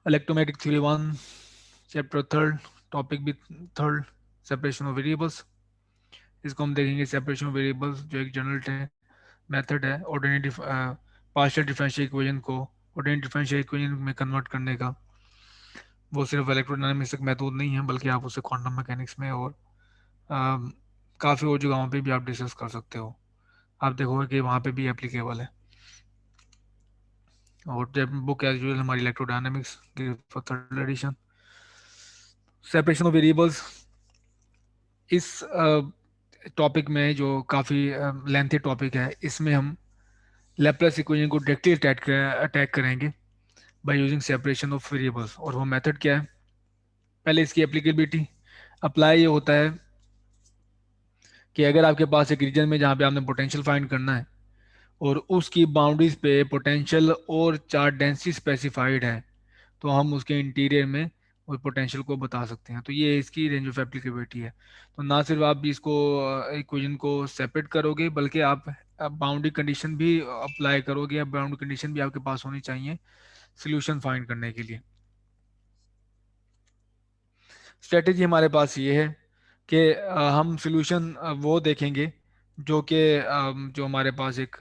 Electromagnetic theory one, chapter third, topic भी third, separation of variables. इसको हम देखेंगे। सेपरेशन ऑफ वेरिएबल्स जो एक जनरल मेथड है ऑर्डिनरी पार्शियल डिफरेंशियल इक्वेशन को ऑर्डिनरी डिफरेंशियल इक्वेशन में कन्वर्ट करने का। वो सिर्फ इलेक्ट्रोडायनामिक्स तक महदूद नहीं है, बल्कि आप उसे क्वांटम मैकेनिक्स में और काफ़ी और जगहों पे भी आप डिस्कस कर सकते हो। आप देखोगे कि वहाँ पे भी एप्लीकेबल है। और जब बुक एज यूजल हमारी इलेक्ट्रोडायनामिक्स की third edition. Separation of variables इस टॉपिक में जो काफ़ी लेंथी टॉपिक है, इसमें हम लैप्लेस इक्वेशन को डायरेक्टली अटैक करेंगे by using separation of variables. और वो मेथड क्या है? पहले इसकी एप्लीकेबिलिटी। अप्लाई ये होता है कि अगर आपके पास एक रीजन में जहाँ पे आपने पोटेंशियल फाइंड करना है और उसकी बाउंड्रीज पे पोटेंशियल और चार्ज डेंसिटी स्पेसिफाइड है, तो हम उसके इंटीरियर में उस पोटेंशियल को बता सकते हैं। तो ये इसकी रेंज ऑफ एप्लीकेबिलिटी है। तो ना सिर्फ आप भी इसको इक्वेशन को सेपरेट करोगे, बल्कि आप बाउंड्री कंडीशन भी अप्लाई करोगे, या बाउंड्री कंडीशन भी आपके पास होनी चाहिए सोल्यूशन फाइंड करने के लिए। स्ट्रेटेजी हमारे पास ये है कि हम सोल्यूशन वो देखेंगे जो कि जो हमारे पास एक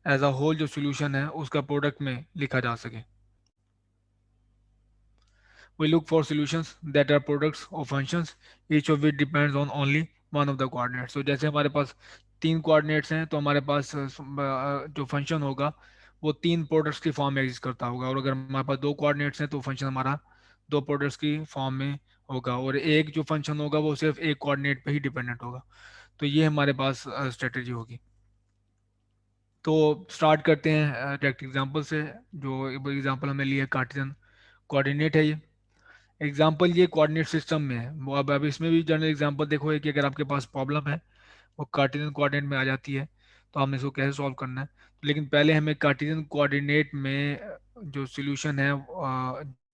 एज अ होल जो सोल्यूशन है उसका प्रोडक्ट में लिखा जा सके। We look for solutions that are products of functions, each of which depends on only one of the coordinates. So जैसे हमारे पास तीन कोऑर्डिनेट्स हैं, तो हमारे पास जो फंक्शन होगा वो तीन प्रोडक्ट्स की फॉर्म में एग्जिस्ट करता होगा। और अगर हमारे पास दो कोऑर्डिनेट्स हैं तो फंक्शन हमारा दो प्रोडक्ट्स की फॉर्म में होगा। और एक जो फंक्शन होगा वो सिर्फ एक कोऑर्डिनेट पे ही डिपेंडेंट होगा। तो ये हमारे पास स्ट्रेटेजी होगी। तो स्टार्ट करते हैं डायरेक्ट एग्जांपल से। जो एग्जांपल हमने लिया है कार्टेशियन कोऑर्डिनेट है ये। एग्जाम्पल ये कोऑर्डिनेट सिस्टम में है। वो अब इसमें भी जनरल एग्जाम्पल देखोगे कि अगर आपके पास प्रॉब्लम है वो कार्टेशियन कोऑर्डिनेट में आ जाती है, तो हमने इसको कैसे सॉल्व करना है। तो लेकिन पहले हमें कार्टेशियन कोऑर्डिनेट में जो सॉल्यूशन है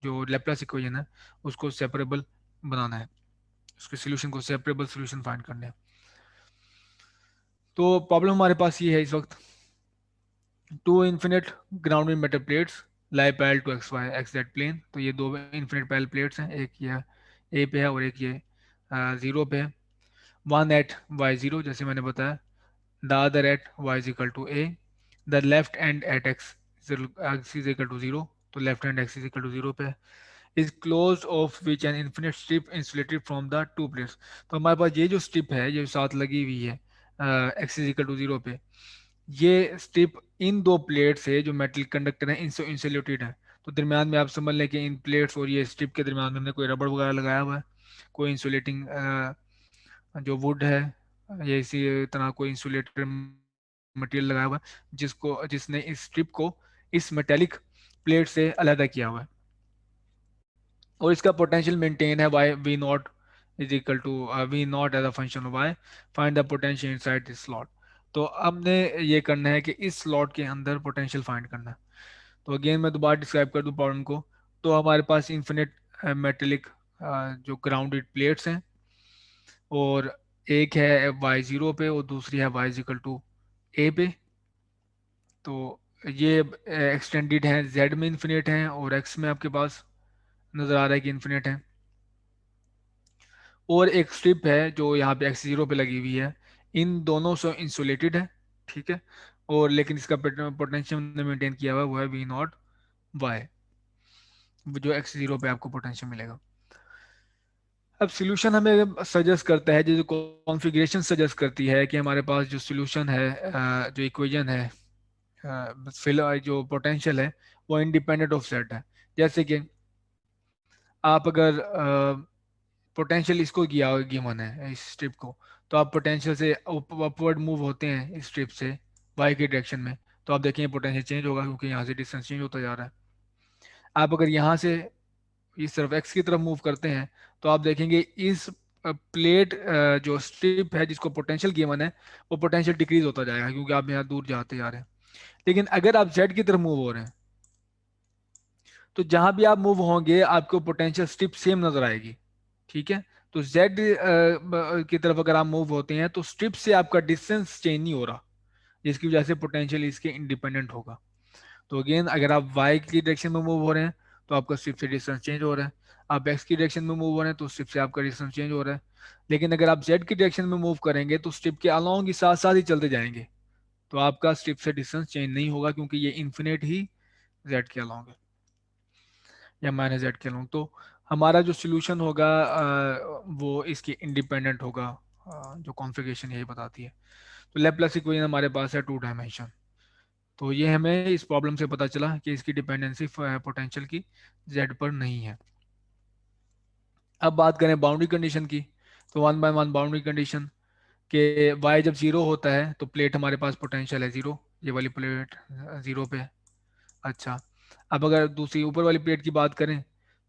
जो लेप्लेस इक्वेशन है उसको सेपरेबल बनाना है। उसके सॉल्यूशन को सेपरेबल सॉल्यूशन फाइंड करने हैं। तो प्रॉब्लम हमारे पास ये है इस वक्त। Two infinite grounded metal plates lie parallel to x y x z plane. तो ये दो इन्फिनिट पैरेलल प्लेट्स हैं, एक ये ए पे है और एक ये जीरो पे है। वन एट वाई जीरो जैसे मैंने बताया, the other at Y is equal to A, the left and at x is equal to zero. तो left hand X is equal to zero पे है। Is close of which an infinite strip insulated from the two plates. तो हमारे पास ये जो strip है जो साथ लगी हुई है x is equal to zero पे, ये स्ट्रिप इन दो प्लेट से जो मेटल कंडक्टर है इनसे इंसुलेटेड है। तो दरम्यान में आप समझ लें कि इन प्लेट्स और ये स्ट्रिप के दरम्यान में हमने कोई रबड़ वगैरह लगाया हुआ है, कोई इंसुलेटिंग जो वुड है या इसी तरह कोई इंसुलेटर मटेरियल लगाया हुआ है जिसको जिसने इस स्ट्रिप को इस मेटेलिक प्लेट से अलग किया हुआ है। और इसका पोटेंशियल मेंटेन है y V nought is equal to V nought as a function of y, find the potential inside this slot. तो हमने ये करना है कि इस स्लॉट के अंदर पोटेंशियल फाइंड करना है। तो अगेन मैं दोबारा डिस्क्राइब कर दूं प्रॉब्लम को। तो हमारे पास इन्फिनिट मेटेलिक जो ग्राउंडेड प्लेट्स हैं, और एक है वाई जीरो पे और दूसरी है वाई इक्वल टू ए पे। तो ये एक्सटेंडेड हैं, जेड में इन्फिनिट हैं और एक्स में आपके पास नज़र आ रहा है कि इन्फिनिट है। और एक स्ट्रिप है जो यहाँ पे एक्स जीरो पे लगी हुई है, इन दोनों से इंसुलेटेड है, ठीक है। और लेकिन इसका पोटेंशियल हमने मेंटेन किया हुआ है, वो है वी नॉट वाई, जो एक्स जीरो पे आपको पोटेंशियल मिलेगा। अब सॉल्यूशन हमें सजेस्ट करता है, जो कॉन्फ़िगरेशन सजेस्ट करती है कि हमारे पास जो सॉल्यूशन है जो इक्वेशन है फिल जो पोटेंशियल है वो इंडिपेंडेंट ऑफ सेट है। जैसे कि आप अगर पोटेंशियल इसको किया गिवन है इस स्ट्रिप को, तो आप पोटेंशियल से अपवर्ड मूव होते हैं इस स्ट्रिप से वाई के डायरेक्शन में, तो आप देखेंगे पोटेंशियल चेंज होगा क्योंकि यहाँ से डिस्टेंस चेंज होता जा रहा है। आप अगर यहाँ से इस तरफ एक्स की तरफ मूव करते हैं तो आप देखेंगे इस प्लेट जो स्ट्रिप है जिसको पोटेंशियल गिवन है वो पोटेंशियल डिक्रीज होता जाएगा क्योंकि आप यहाँ दूर जाते जा रहे हैं। लेकिन अगर आप जेड की तरफ मूव हो रहे हैं तो जहां भी आप मूव होंगे आपको पोटेंशियल स्ट्रिप सेम नजर आएगी, ठीक है। तो जेड की तरफ अगर आप मूव होते हैं तो स्ट्रिप से आपका डिस्टेंस चेंज नहीं हो रहा, जिसकी वजह से पोटेंशियल इसके इंडिपेंडेंट होगा। तो अगेन अगर आप वाई की डायरेक्शन में मूव हो रहे हैं तो आपका स्ट्रिप से डिस्टेंस चेंज हो रहा है। आप एक्स की डायरेक्शन में मूव हो रहे हैं तो स्ट्रिप से आपका डिस्टेंस चेंज हो रहा है। लेकिन अगर आप जेड की डायरेक्शन में मूव करेंगे तो स्ट्रिप के अलोंग ही साथ साथ ही चलते जाएंगे, तो आपका स्ट्रिप से डिस्टेंस चेंज नहीं होगा, क्योंकि ये इन्फिनिट ही जेड के अलोंग है या माइनस जेड के अलोंग। तो हमारा जो सोल्यूशन होगा वो इसकी इंडिपेंडेंट होगा, जो कॉन्फ़िगरेशन यही बताती है। तो लेप्लेस इक्वेशन हमारे पास है टू डायमेंशन। तो ये हमें इस प्रॉब्लम से पता चला कि इसकी डिपेंडेंसी पोटेंशियल की जेड पर नहीं है। अब बात करें बाउंड्री कंडीशन की, तो one by one boundary condition के y जब जीरो होता है तो प्लेट हमारे पास पोटेंशियल है जीरो, ये वाली प्लेट जीरो पे है। अच्छा, अब अगर दूसरी ऊपर वाली प्लेट की बात करें,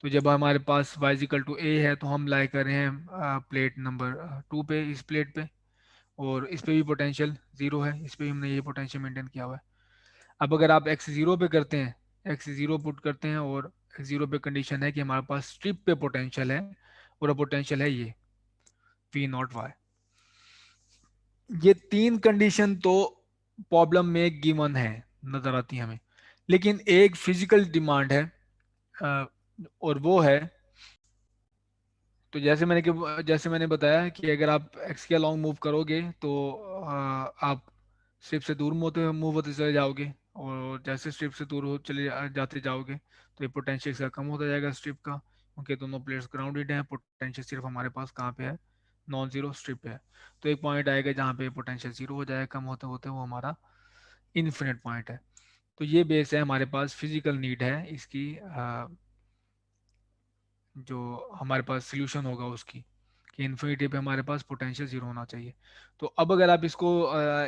तो जब हमारे पास y इक्वल टू ए है तो हम लाई कर रहे हैं प्लेट नंबर टू पे, इस प्लेट पे, और इस पे भी पोटेंशियल जीरो है, इस पे भी हमने ये पोटेंशियल मेंटेन किया हुआ है। अब अगर आप एक्स जीरो पे करते हैं, एक्स जीरो पुट करते हैं, और एक्स जीरो पे कंडीशन है कि हमारे पास स्ट्रिप पे पोटेंशियल है, और पोटेंशियल है ये वी नॉट वाई। ये तीन कंडीशन तो प्रॉब्लम में गिवन है, नजर आती है हमें। लेकिन एक फिजिकल डिमांड है, अ, और वो है, तो जैसे मैंने बताया कि अगर आप एक्स के अलोंग मूव करोगे तो आप स्ट्रिप से दूर मूव होते चले जाओगे, और जैसे स्ट्रिप से दूर जाते जाओगे तो ये पोटेंशियल इसका कम होता जाएगा स्ट्रिप का, क्योंकि दोनों प्लेट्स ग्राउंडेड हैं। पोटेंशियल सिर्फ हमारे पास कहाँ पे है, नॉन जीरो स्ट्रिप पे है। तो एक पॉइंट आएगा जहाँ पे पोटेंशियल जीरो हो जाएगा कम होते होते, वो हमारा इन्फिनिट पॉइंट है। तो ये बेस है हमारे पास, फिजिकल नीड है इसकी, जो हमारे पास सोल्यूशन होगा उसकी, कि इन्फिनिटी पे हमारे पास पोटेंशियल जीरो होना चाहिए। तो अब अगर आप इसको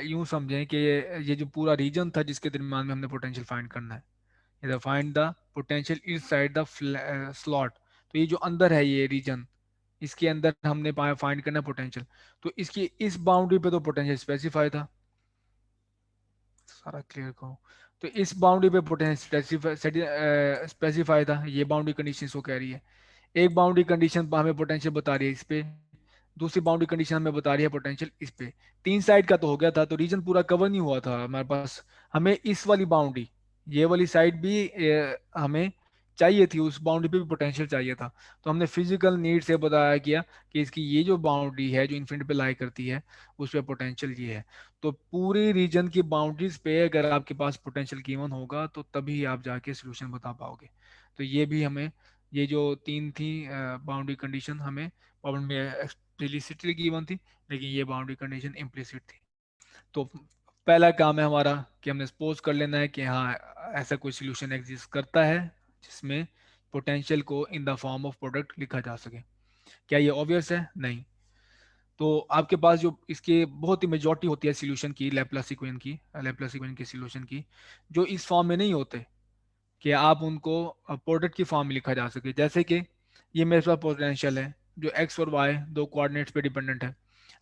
यूं समझें कि ये जो पूरा रीजन था जिसके दरम्यान में हमने पोटेंशियल फाइंड करना है, ये find the potential is side the slot, तो ये जो अंदर है ये रीजन, इसके अंदर हमने फाइंड करना है पोटेंशियल। तो इसकी इस बाउंड्री पे तो पोटेंशियल स्पेसिफाई था, सारा क्लियर करो। तो इस बाउंड्री पे पोटेंशियल स्पेसिफाई था, ये बाउंड्री कंडीशन इसको कह रही है। एक बाउंड्री कंडीशन हमें पोटेंशियल बता रही है इस पे, दूसरी बाउंड्री कंडीशन हमें बता रही है पोटेंशियल इस पे। तीन साइड का तो हो गया था, तो रीजन पूरा कवर नहीं हुआ था हमारे पास। हमें इस वाली बाउंड्री, ये वाली साइड भी हमें चाहिए थी, उस बाउंड्री पे भी पोटेंशियल चाहिए था। तो हमने फिजिकल नीड से बताया किया कि इसकी ये जो बाउंड्री है जो इन्फिनिटी पे लाई करती है, उस पे पोटेंशियल ये है। तो पूरी रीजन की बाउंड्रीज पे अगर आपके पास पोटेंशियल गिवन होगा तो तभी आप जाके सोल्यूशन बता पाओगे। तो ये भी हमें, ये जो तीन थी बाउंड्री कंडीशन हमें प्रॉब्लम में एक्सप्लिसिटली गिवन थी, लेकिन ये बाउंड्री कंडीशन इम्प्लिसिट थी। तो पहला काम है हमारा कि हमने सपोज कर लेना है कि हाँ ऐसा कोई सोल्यूशन एग्जिस्ट करता है जिसमें पोटेंशियल को in the form of product लिखा जा सके। क्या ये ऑब्वियस है? नहीं। तो आपके पास जो इसके बहुत ही मेजॉरिटी होती है सोल्यूशन की, लैप्लास इक्वेशन की सोल्यूशन की, जो इस फॉर्म में नहीं होते कि आप उनको प्रोडक्ट की फॉर्म में लिखा जा सके। जैसे कि ये मेरे पास पोटेंशियल है जो एक्स और वाई दो कोऑर्डिनेट्स पे डिपेंडेंट है।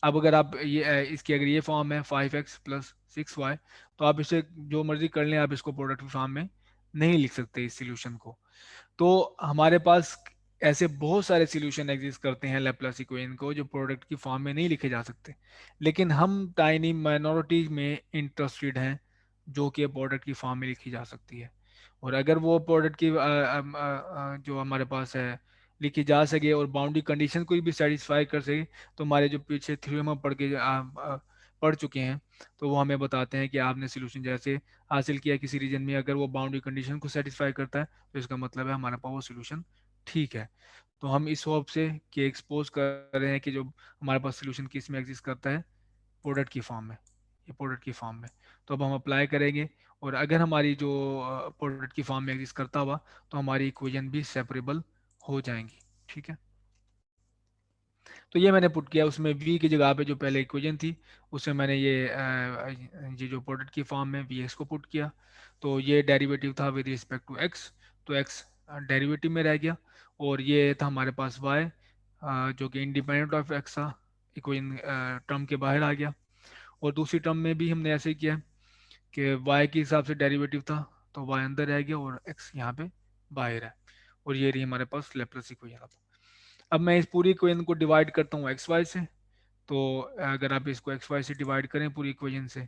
अब अगर आप ये इसकी अगर ये फॉर्म है 5x + 6y, तो आप इसे जो मर्जी कर लें, आप इसको प्रोडक्ट की फॉर्म में नहीं लिख सकते इस सोल्यूशन को। तो हमारे पास ऐसे बहुत सारे सॉल्यूशन एग्जिस्ट करते हैं लैप्लास इक्वेशन को जो प्रोडक्ट की फॉर्म में नहीं लिखे जा सकते, लेकिन हम टाइनी माइनॉरिटी में इंटरेस्टेड हैं जो कि प्रोडक्ट की फॉर्म में लिखी जा सकती है। और अगर वो प्रोडक्ट की जो हमारे पास है लिखी जा सके और बाउंड्री कंडीशन को भी सेटिस्फाई कर सके, तो हमारे जो पीछे थ्योरम हम पढ़ चुके हैं, तो वो हमें बताते हैं कि आपने सोल्यूशन जैसे हासिल किया किसी रीजन में, अगर वो बाउंड्री कंडीशन को सेटिस्फाई करता है तो इसका मतलब है हमारे पास वो सोल्यूशन ठीक है। तो हम इस होप से कि एक्सपोज कर रहे हैं कि जो हमारे पास सोल्यूशन किस में एग्जिस्ट करता है, प्रोडक्ट की फॉर्म में, ये प्रोडक्ट की फॉर्म में। तो अब हम अप्लाई करेंगे, और अगर हमारी जो प्रोडक्ट की फॉर्म में एग्जिस्ट करता हुआ, तो हमारी इक्वेशन भी सेपरेबल हो जाएंगी। ठीक है, तो ये मैंने पुट किया, उसमें v की जगह पे जो पहले इक्वेशन थी उसमें मैंने ये जो प्रोडक्ट की फॉर्म में वी एक्स को पुट किया। तो ये डेरिवेटिव था विद रिस्पेक्ट टू एक्स, तो एक्स डेरिवेटिव में रह गया, और ये था हमारे पास y जो कि इंडिपेंडेंट ऑफ एक्स था, इक्वेशन टर्म के बाहर आ गया। और दूसरी टर्म में भी हमने ऐसे ही किया कि y के हिसाब से डेरिवेटिव था, तो y अंदर रह गया और x यहाँ पे बाहर है, और ये रही हमारे पास लेप्लेस इक्वेशन। अब मैं इस पूरी इक्वेशन को डिवाइड करता हूँ एक्स वाई से। तो अगर आप इसको एक्स वाई से डिवाइड करें पूरी इक्वेशन से,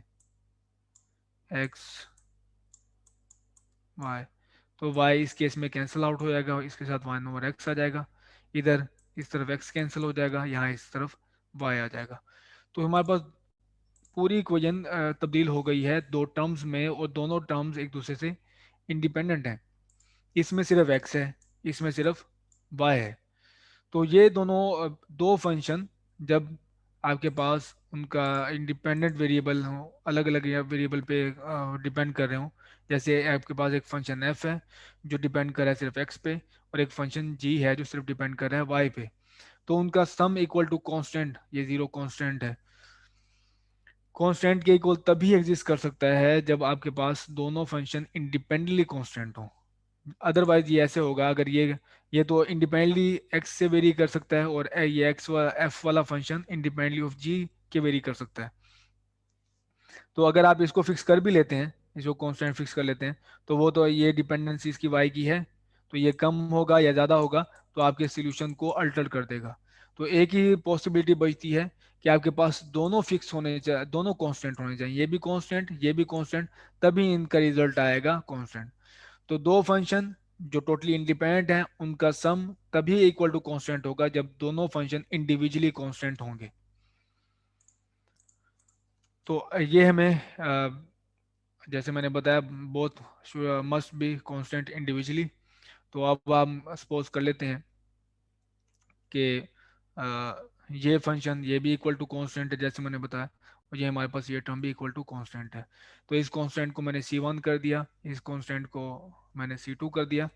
एक्स वाई, तो y इस केस में कैंसिल आउट हो जाएगा, इसके साथ 1/x आ जाएगा, इधर इस तरफ x कैंसिल हो जाएगा, यहाँ इस तरफ y आ जाएगा। तो हमारे पास पूरी इक्वेशन तब्दील हो गई है दो टर्म्स में, और दोनों टर्म्स एक दूसरे से इंडिपेंडेंट हैं। इसमें सिर्फ x है, इसमें सिर्फ y है। तो ये दोनों दो फंक्शन जब आपके पास उनका इंडिपेंडेंट वेरिएबल हो, अलग अलग वेरिएबल पे डिपेंड कर रहे हो, जैसे आपके पास एक फंक्शन f है जो डिपेंड कर रहा है सिर्फ x पे, और एक फंक्शन g है जो सिर्फ डिपेंड कर रहा है y पे, तो उनका सम इक्वल टू कांस्टेंट, ये जीरो कांस्टेंट है। कांस्टेंट के इक्वल तभी एग्जिस्ट कर सकता है जब आपके पास दोनों फंक्शन इंडिपेंडेंटली कांस्टेंट हो। अदरवाइज ये ऐसे होगा, अगर ये तो इंडिपेंडेंटली एक्स से वेरी कर सकता है, और ये एक्स वाला एफ वाला फंक्शन इंडिपेंडेंटली ऑफ जी के वेरी कर सकता है। तो अगर आप इसको फिक्स कर भी लेते हैं, इसको कांस्टेंट फिक्स कर लेते हैं, तो वो तो ये डिपेंडेंसी इसकी वाई की है, तो ये कम होगा या ज़्यादा होगा तो आपके सोल्यूशन को अल्टर कर देगा। तो एक ही पॉसिबिलिटी बचती है कि आपके पास दोनों फिक्स होने चाहिए, दोनों कांस्टेंट होने चाहिए, ये भी कांस्टेंट ये भी कांस्टेंट, तभी इनका रिजल्ट आएगा कांस्टेंट। तो दो फंक्शन जो टोटली इंडिपेंडेंट हैं उनका सम तभी इक्वल टू कांस्टेंट होगा जब दोनों फंक्शन इंडिविजुअली कांस्टेंट होंगे। तो ये हमें जैसे मैंने बताया both must be constant individually. तो अब हम सपोज कर लेते हैं कि ये फंक्शन ये भी इक्वल टू कांस्टेंट है जैसे मैंने बताया, और ये हमारे पास ये टर्म भी इक्वल टू कांस्टेंट है। तो इस कांस्टेंट को मैंने C1 कर दिया, इस कांस्टेंट को मैंने C2 कर दिया,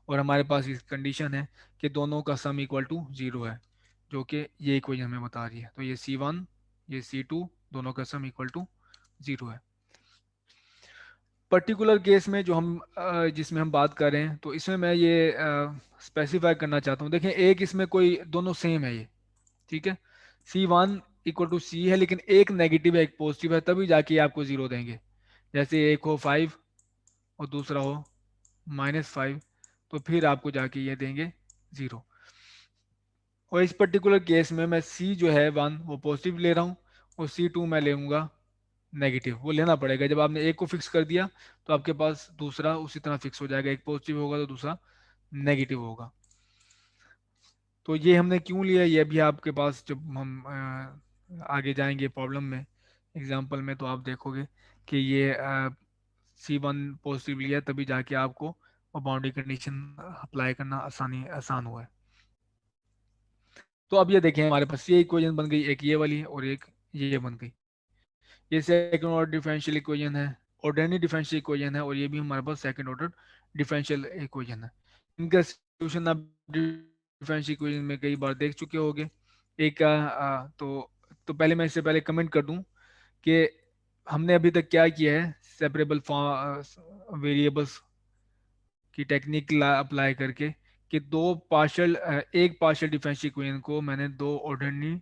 और हमारे पास इस कंडीशन है कि दोनों का सम इक्वल टू जीरो है, जो कि ये इक्वेशन हमें बता रही है। तो ये C1 ये C2 दोनों का सम इक्वल टू जीरो है। पर्टिकुलर केस में जो हम जिसमें हम बात कर रहे हैं, तो इसमें मैं ये स्पेसिफाई करना चाहता हूँ। देखें एक इसमें कोई दोनों सेम है ये, ठीक है, C1 इक्वल टू सी है, लेकिन एक नेगेटिव है एक पॉजिटिव है, तभी जाके ये आपको जीरो देंगे। जैसे एक हो 5 और दूसरा हो -5, तो फिर आपको जाके ये देंगे जीरो। और इस पर्टिकुलर केस में मैं सी जो है 1 वो पॉजिटिव ले रहा हूँ, और C2 मैं लेऊंगा नेगेटिव। वो लेना पड़ेगा, जब आपने एक को फिक्स कर दिया तो आपके पास दूसरा उसी तरह फिक्स हो जाएगा, एक पॉजिटिव होगा तो दूसरा नेगेटिव होगा। तो ये हमने क्यों लिया, ये भी आपके पास जब हम आगे जाएंगे प्रॉब्लम में, एग्जाम्पल में, तो आप देखोगे कि ये C1 पॉजिटिव लिया तभी जाके आपको और बाउंड्री कंडीशन अप्लाई करना आसान हुआ है। तो अब ये देखें हमारे पास ये इक्वेशन बन गई, एक ये वाली और एक ये बन गई। ये सेकंड ऑर्डर डिफरेंशियल इक्वेशन है, ऑर्डिनरी डिफरेंशियल इक्वेशन है, और ये भी हमारे पास सेकंड ऑर्डर डिफरेंशियल इक्वेशन है। इनका सॉल्यूशन आप डिफरेंशियल इक्वेशन में कई बार देख चुके होंगे। एक तो पहले मैं इससे पहले कमेंट कर दूं कि हमने अभी तक क्या किया है, सेपरेबल वेरिएबल्स की टेक्निक अप्लाई करके, कि एक पार्शियल डिफरेंशियल इक्वेशन को मैंने दो ऑर्डिनरी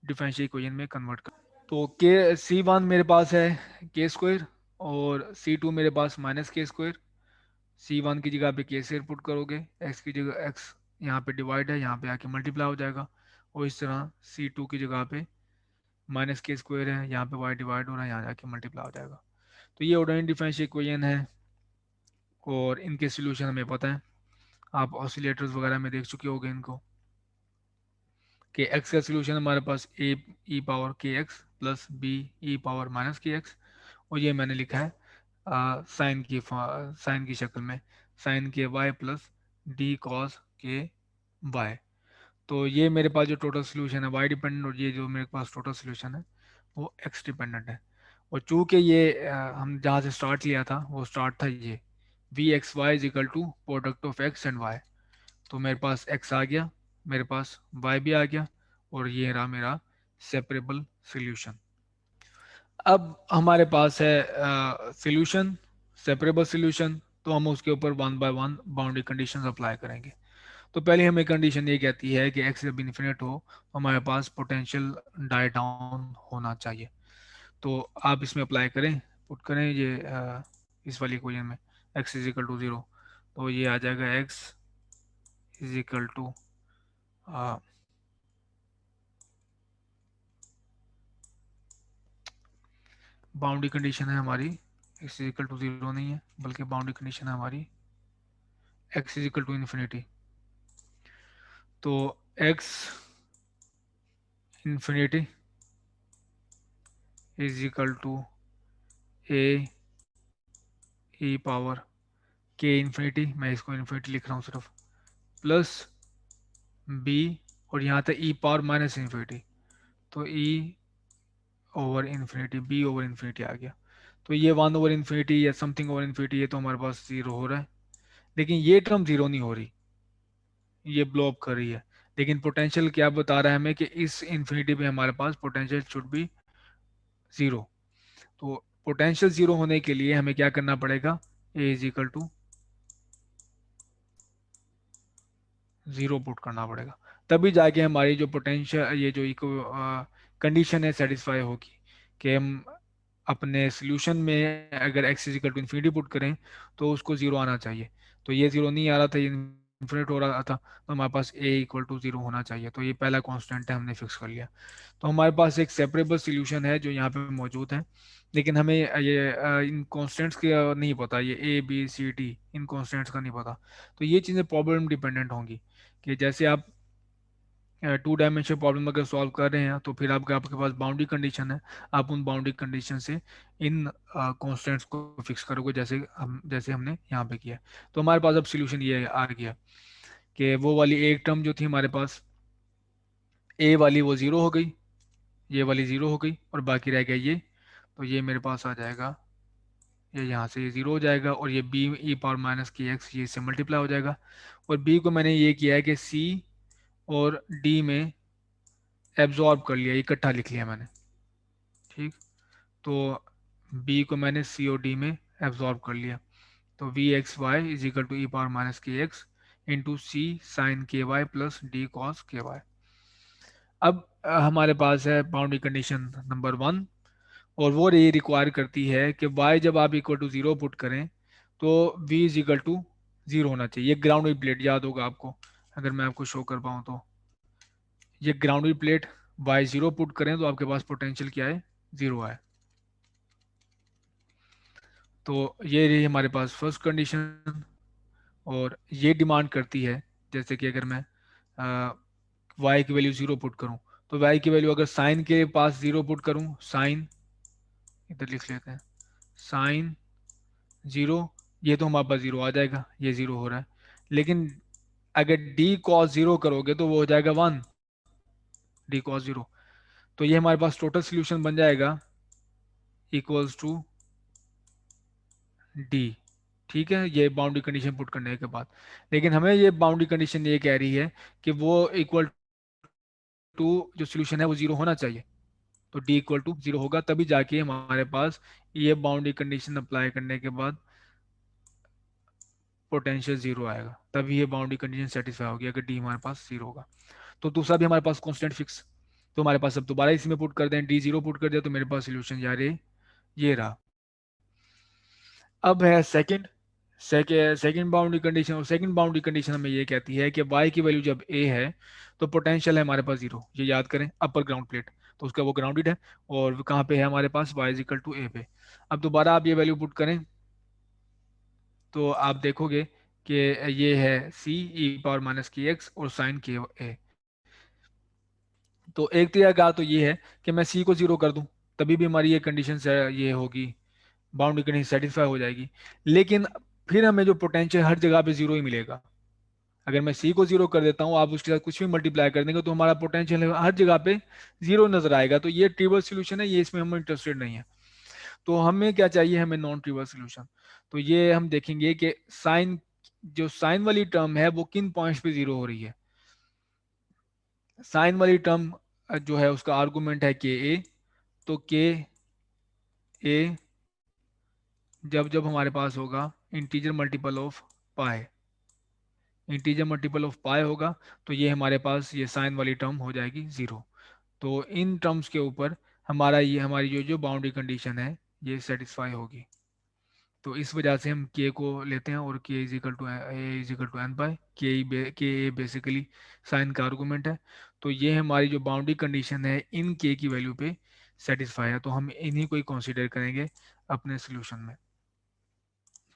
डिफरेंशियल इक्वेशन में कन्वर्ट कर। तो के C1 मेरे पास है के स्क्वायर, और C2 मेरे पास -k स्क्वायर। C1 की जगह पे के स्क्वायर पुट करोगे, x की जगह x यहाँ पे डिवाइड है, यहाँ पे आके मल्टीप्लाई हो जाएगा, और इस तरह C2 की जगह पे -k स्क्वायर है, यहाँ पे y डिवाइड हो रहा है, यहाँ जाके मल्टीप्लाई हो जाएगा। तो ये ऑर्डिनरी डिफरेंशियल इक्वेशन है, और इनके सोल्यूशन हमें पता है, आप ऑसिलेटर्स वगैरह में देख चुके होंगे इनको, कि x का सोल्यूशन हमारे पास a e power k x plus b e power -kx, और ये मैंने लिखा है साइन की शक्ल में, sign k y plus D cos k Y. तो ये मेरे पास जो टोटल सोल्यूशन है वाई डिपेंडेंट, और ये जो मेरे पास टोटल सोल्यूशन है वो एक्स डिपेंडेंट है। और चूंकि ये हम जहाँ से स्टार्ट लिया था वो स्टार्ट था ये V x Y is equal to product of x and y. तो मेरे पास एक्स आ गया, मेरे पास वाई भी आ गया, और ये रहा मेरा सेपरेबल सोल्यूशन। अब हमारे पास है सोल्यूशन, सेपरेबल सोल्यूशन, तो हम उसके ऊपर one by one boundary conditions apply करेंगे। तो पहले हमें कंडीशन ये कहती है कि एक्स जब इन्फिनिट हो तो हमारे पास पोटेंशियल डाई डाउन होना चाहिए। तो आप इसमें अप्लाई करें, पुट करें ये इस वाली इक्वेशन में x is equal to zero, तो ये आ जाएगा x is equal to boundary condition है हमारी, x is equal to zero नहीं है बल्कि बाउंड्री कंडीशन है हमारी x is equal to infinity, तो x infinity is equal to a e power k infinity, मैं इसको इन्फिनिटी लिख रहा हूँ सिर्फ, प्लस बी, और यहाँ तक ई पावर माइनस इन्फिनिटी, तो E over infinity, B over infinity आ गया। तो ये वन ओवर इन्फिनिटी या समथिंग ओवर इन्फिनिटी, ये तो हमारे पास जीरो हो रहा है, लेकिन ये टर्म जीरो नहीं हो रही, ये ब्लो अप कर रही है। लेकिन पोटेंशियल क्या बता रहा है हमें कि इस इन्फिनिटी पे हमारे पास पोटेंशियल शुड बी जीरो। तो पोटेंशियल जीरो होने के लिए हमें क्या करना पड़ेगा, A is equal to zero put करना पड़ेगा, तभी जाके हमारी जो पोटेंशियल, ये जो इको कंडीशन है सेटिस्फाई होगी, कि हम अपने सोल्यूशन में अगर x is equal to infinity put करें तो उसको जीरो आना चाहिए। तो ये जीरो नहीं आ रहा था, ये इन्फिनिट हो रहा था, तो हमारे पास a इक्वल टू जीरो होना चाहिए। तो ये पहला कांस्टेंट है, हमने फिक्स कर लिया। तो हमारे पास एक सेपरेबल सोल्यूशन है जो यहाँ पे मौजूद है, लेकिन हमें ये इन कॉन्स्टेंट्स का नहीं पता, ये ए बी सी डी इन कॉन्स्टेंट्स का नहीं पता। तो ये चीज़ें प्रॉब्लम डिपेंडेंट होंगी, कि जैसे आप टू डायमेंशनल प्रॉब्लम अगर सॉल्व कर रहे हैं तो फिर आपके आपके पास बाउंड्री कंडीशन है, आप उन बाउंड्री कंडीशन से इन कॉन्स्टेंट्स को फिक्स करोगे, जैसे हमने यहाँ पे किया। तो हमारे पास अब सोल्यूशन ये आ गया कि वो वाली एक टर्म जो थी हमारे पास, ए वाली, वो ज़ीरो हो गई, ये वाली ज़ीरो हो गई, और बाकी रह गया ये। तो ये मेरे पास आ जाएगा, ये यहाँ से ये ज़ीरो हो जाएगा, और ये बी ई पावर माइनस की एक्स, ये इससे मल्टीप्लाई हो जाएगा। और बी को मैंने ये किया है कि सी और डी में एब्जॉर्ब कर लिया, इकट्ठा लिख लिया मैंने, ठीक। तो बी को मैंने सी और डी में एब्जॉर्ब कर लिया। तो V x Y is equal to e power minus k x into C sine k y plus D cos k y. अब हमारे पास है बाउंड्री कंडीशन नंबर वन, और वो ये रिक्वायर करती है कि y जब आप इक्वल टू जीरो पुट करें तो v is equal to zero होना चाहिए। ये ग्राउंड प्लेट याद होगा आपको, अगर मैं आपको शो कर पाऊँ तो, ये ground plate, y zero put करें तो आपके पास पोटेंशियल क्या है, जीरो है। तो ये रही हमारे पास फर्स्ट कंडीशन, और ये डिमांड करती है, जैसे कि अगर मैं y की वैल्यू जीरो पुट करूं, तो y की वैल्यू अगर साइन के पास जीरो पुट करूं, साइन, इधर लिख लेते हैं, साइन जीरो, ये तो हमारे पास जीरो आ जाएगा, ये जीरो हो रहा है। लेकिन अगर डी कॉस जीरो करोगे तो वो हो जाएगा वन, डी कॉस जीरो। तो ये हमारे पास टोटल सोल्यूशन बन जाएगा इक्वल्स टू डी, ठीक है, ये बाउंड्री कंडीशन पुट करने के बाद। लेकिन हमें ये बाउंड्री कंडीशन ये कह रही है कि वो इक्वल टू, जो सोल्यूशन है वो जीरो होना चाहिए। तो डी इक्वल टू जीरो होगा, तभी जाके हमारे पास ये बाउंड्री कंडीशन अप्लाई करने के बाद पोटेंशियल जीरो आएगा, तभी ये बाउंड्री कंडीशन सेटिस्फाई होगी, अगर डी हमारे पास जीरो होगा। तो दूसरा भी हमारे पास कांस्टेंट फिक्स, तो हमारे पास अब दोबारा इसमें पुट कर दें, डी जीरो पुट कर दिया, तो मेरे पास सोल्यूशन यार ये रहा। अब है सेकंड, सेकंड बाउंड्री कंडीशन, और सेकंड बाउंड्री कंडीशन हमें ये कहती है कि y की वैल्यू जब a है तो पोटेंशियल है हमारे पास जीरो, ये याद करें, अपर ग्राउंड प्लेट, तो उसका वो ग्राउंडेड है, और कहाँ पे है हमारे पास, y is equal to a पे। अब दोबारा आप ये वैल्यू पुट करें तो आप देखोगे कि ये है c ई पावर माइनस की एक्स और साइन के ए। तो एक तरीका तो ये है कि मैं c को जीरो कर दूं, तभी भी हमारी ये कंडीशन से ये होगी, बाउंड्री कंडीशन सेटिस्फाई हो जाएगी। लेकिन फिर हमें जो पोटेंशियल हर जगह पे जीरो ही मिलेगा। अगर मैं सी को जीरो कर देता हूँ, आप उसके साथ कुछ भी मल्टीप्लाई कर देंगे तो हमारा पोटेंशियल हर जगह पे जीरो नजर आएगा। तो ये ट्रिवियल सोल्यूशन है, ये इसमें हम इंटरेस्टेड नहीं है। तो हमें क्या चाहिए, हमें नॉन ट्रिवियल सोल्यूशन। तो ये हम देखेंगे कि साइन, जो साइन वाली टर्म है वो किन पॉइंट्स पे जीरो हो रही है। साइन वाली टर्म जो है उसका आर्गुमेंट है के ए, तो के ए जब जब हमारे पास होगा integer multiple of pi, integer multiple of pi होगा, तो ये हमारे पास ये साइन वाली टर्म हो जाएगी जीरो। तो इन टर्म्स के ऊपर हमारा ये, हमारी जो जो बाउंड्री कंडीशन है ये सेटिस्फाई होगी। तो इस वजह से हम के को लेते हैं, और K is equal to A is equal to N pi, K A basically sine का आर्गूमेंट है। तो ये हमारी जो बाउंड्री कंडीशन है इन के की वैल्यू पे सेटिस्फाई है, तो हम इन्हीं को ही कंसीडर करेंगे अपने सोल्यूशन में।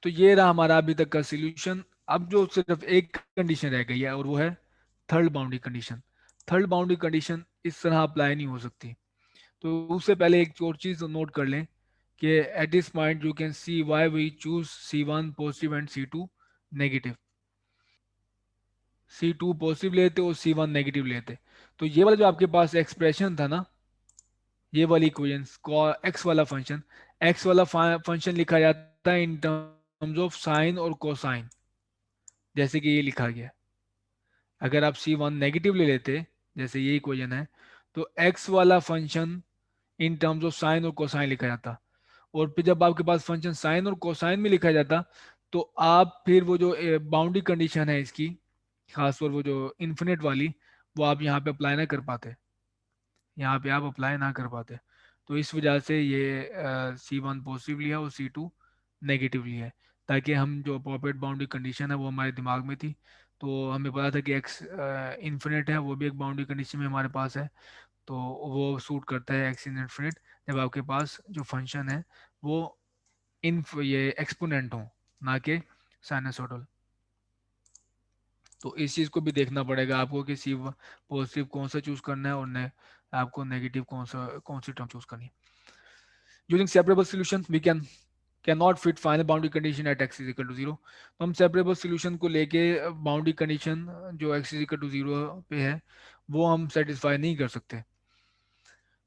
तो ये रहा हमारा अभी तक का सोल्यूशन। अब जो सिर्फ एक कंडीशन रह गई है और वो है third boundary condition. Third boundary condition इस तरह अप्लाई नहीं हो सकती। तो उससे पहले एक और चीज नोट कर लें कि at this point you can see why we choose C1 positive and C2 negative. C2 positive लेते और C1 नेगेटिव लेते, तो ये वाला जो आपके पास एक्सप्रेशन था ना, ये वाली इक्वेशन एक्स वाला फंक्शन, एक्स वाला फंक्शन लिखा जाता है इन टर्म्स ऑफ साइन और कोसाइन, जैसे कि ये लिखा गया। अगर आप C1 नेगेटिव ले लेते, जैसे ये इक्वेशन है, तो एक्स वाला function in terms of sine और कोसाइन लिखा जाता। और फिर जब आपके पास फंक्शन साइन और कोसाइन में लिखा जाता, तो आप फिर वो जो बाउंड्री कंडीशन है इसकी, खासतौर वो जो इन्फिनिट वाली, वो आप यहाँ पे अप्लाई ना कर पाते, यहाँ पे आप अप्लाई ना कर पाते। तो इस वजह से ये C1 पॉजिटिवली है और C2 नेगेटिवली है, ताकि हम जो अप्रोप्रिएट बाउंड्री कंडीशन है वो हमारे दिमाग में थी। तो हमें पता था कि एक्स इन्फिनिट है, वो भी एक बाउंड्री कंडीशन में हमारे पास है। तो वो सूट करता है एक्स इन इन्फिनिट, जब आपके पास जो फंक्शन है वो इन ये एक्सपोनेंट हो, ना कि साइनसोइडल। तो इस चीज़ को भी देखना पड़ेगा आपको कि सी पॉजिटिव कौन सा चूज करना है और आपको नेगेटिव कौन सी टर्म चूज करनी है। Using separable solution we can not fit final boundary condition at x is equal to zero. तो हम सेपरेबल सॉल्यूशन को लेके बाउंड्री कंडीशन जो x is equal to zero पे है वो हम सेटिस्फाई नहीं कर सकते।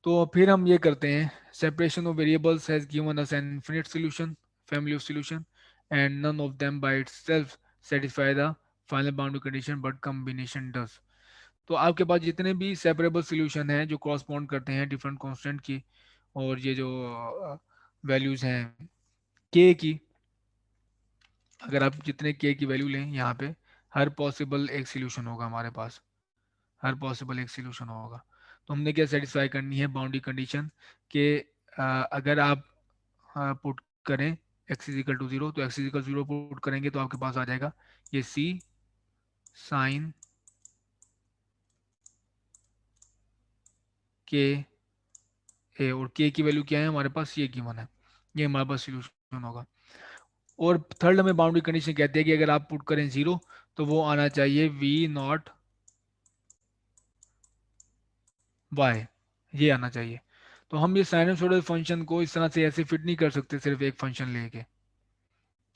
तो फिर हम ये करते हैं, separation of variables has given us an infinite solution, family of solution, and none of them by itself satisfy the final boundary condition but combination does। तो आपके पास जितने भी सेपरेबल सॉल्यूशन हैं जो कॉरस्पॉन्ड करते हैं डिफरेंट कांस्टेंट की, और ये जो वैल्यूज हैं के की, अगर आप जितने के की वैल्यू लें यहाँ पे, हर पॉसिबल एक सॉल्यूशन होगा हमारे पास, हर पॉसिबल एक सॉल्यूशन होगा। तो हमने क्या सेटिस्फाई करनी है बाउंड्री कंडीशन कि अगर आप पुट करें एक्स इजिकल टू जीरो, तो एक्स इजिकल जीरो पुट करेंगे तो आपके पास आ जाएगा ये सी साइन के ए, और के की वैल्यू क्या है हमारे पास, ये गिवन है, ये हमारे पास सॉल्यूशन होगा। और थर्ड हमें बाउंड्री कंडीशन कहती है कि अगर आप पुट करें जीरो, तो वो आना चाहिए वी नॉट वाई, ये आना चाहिए। तो हम ये साइनसोइडल फंक्शन को इस तरह से ऐसे फिट नहीं कर सकते सिर्फ एक फंक्शन लेके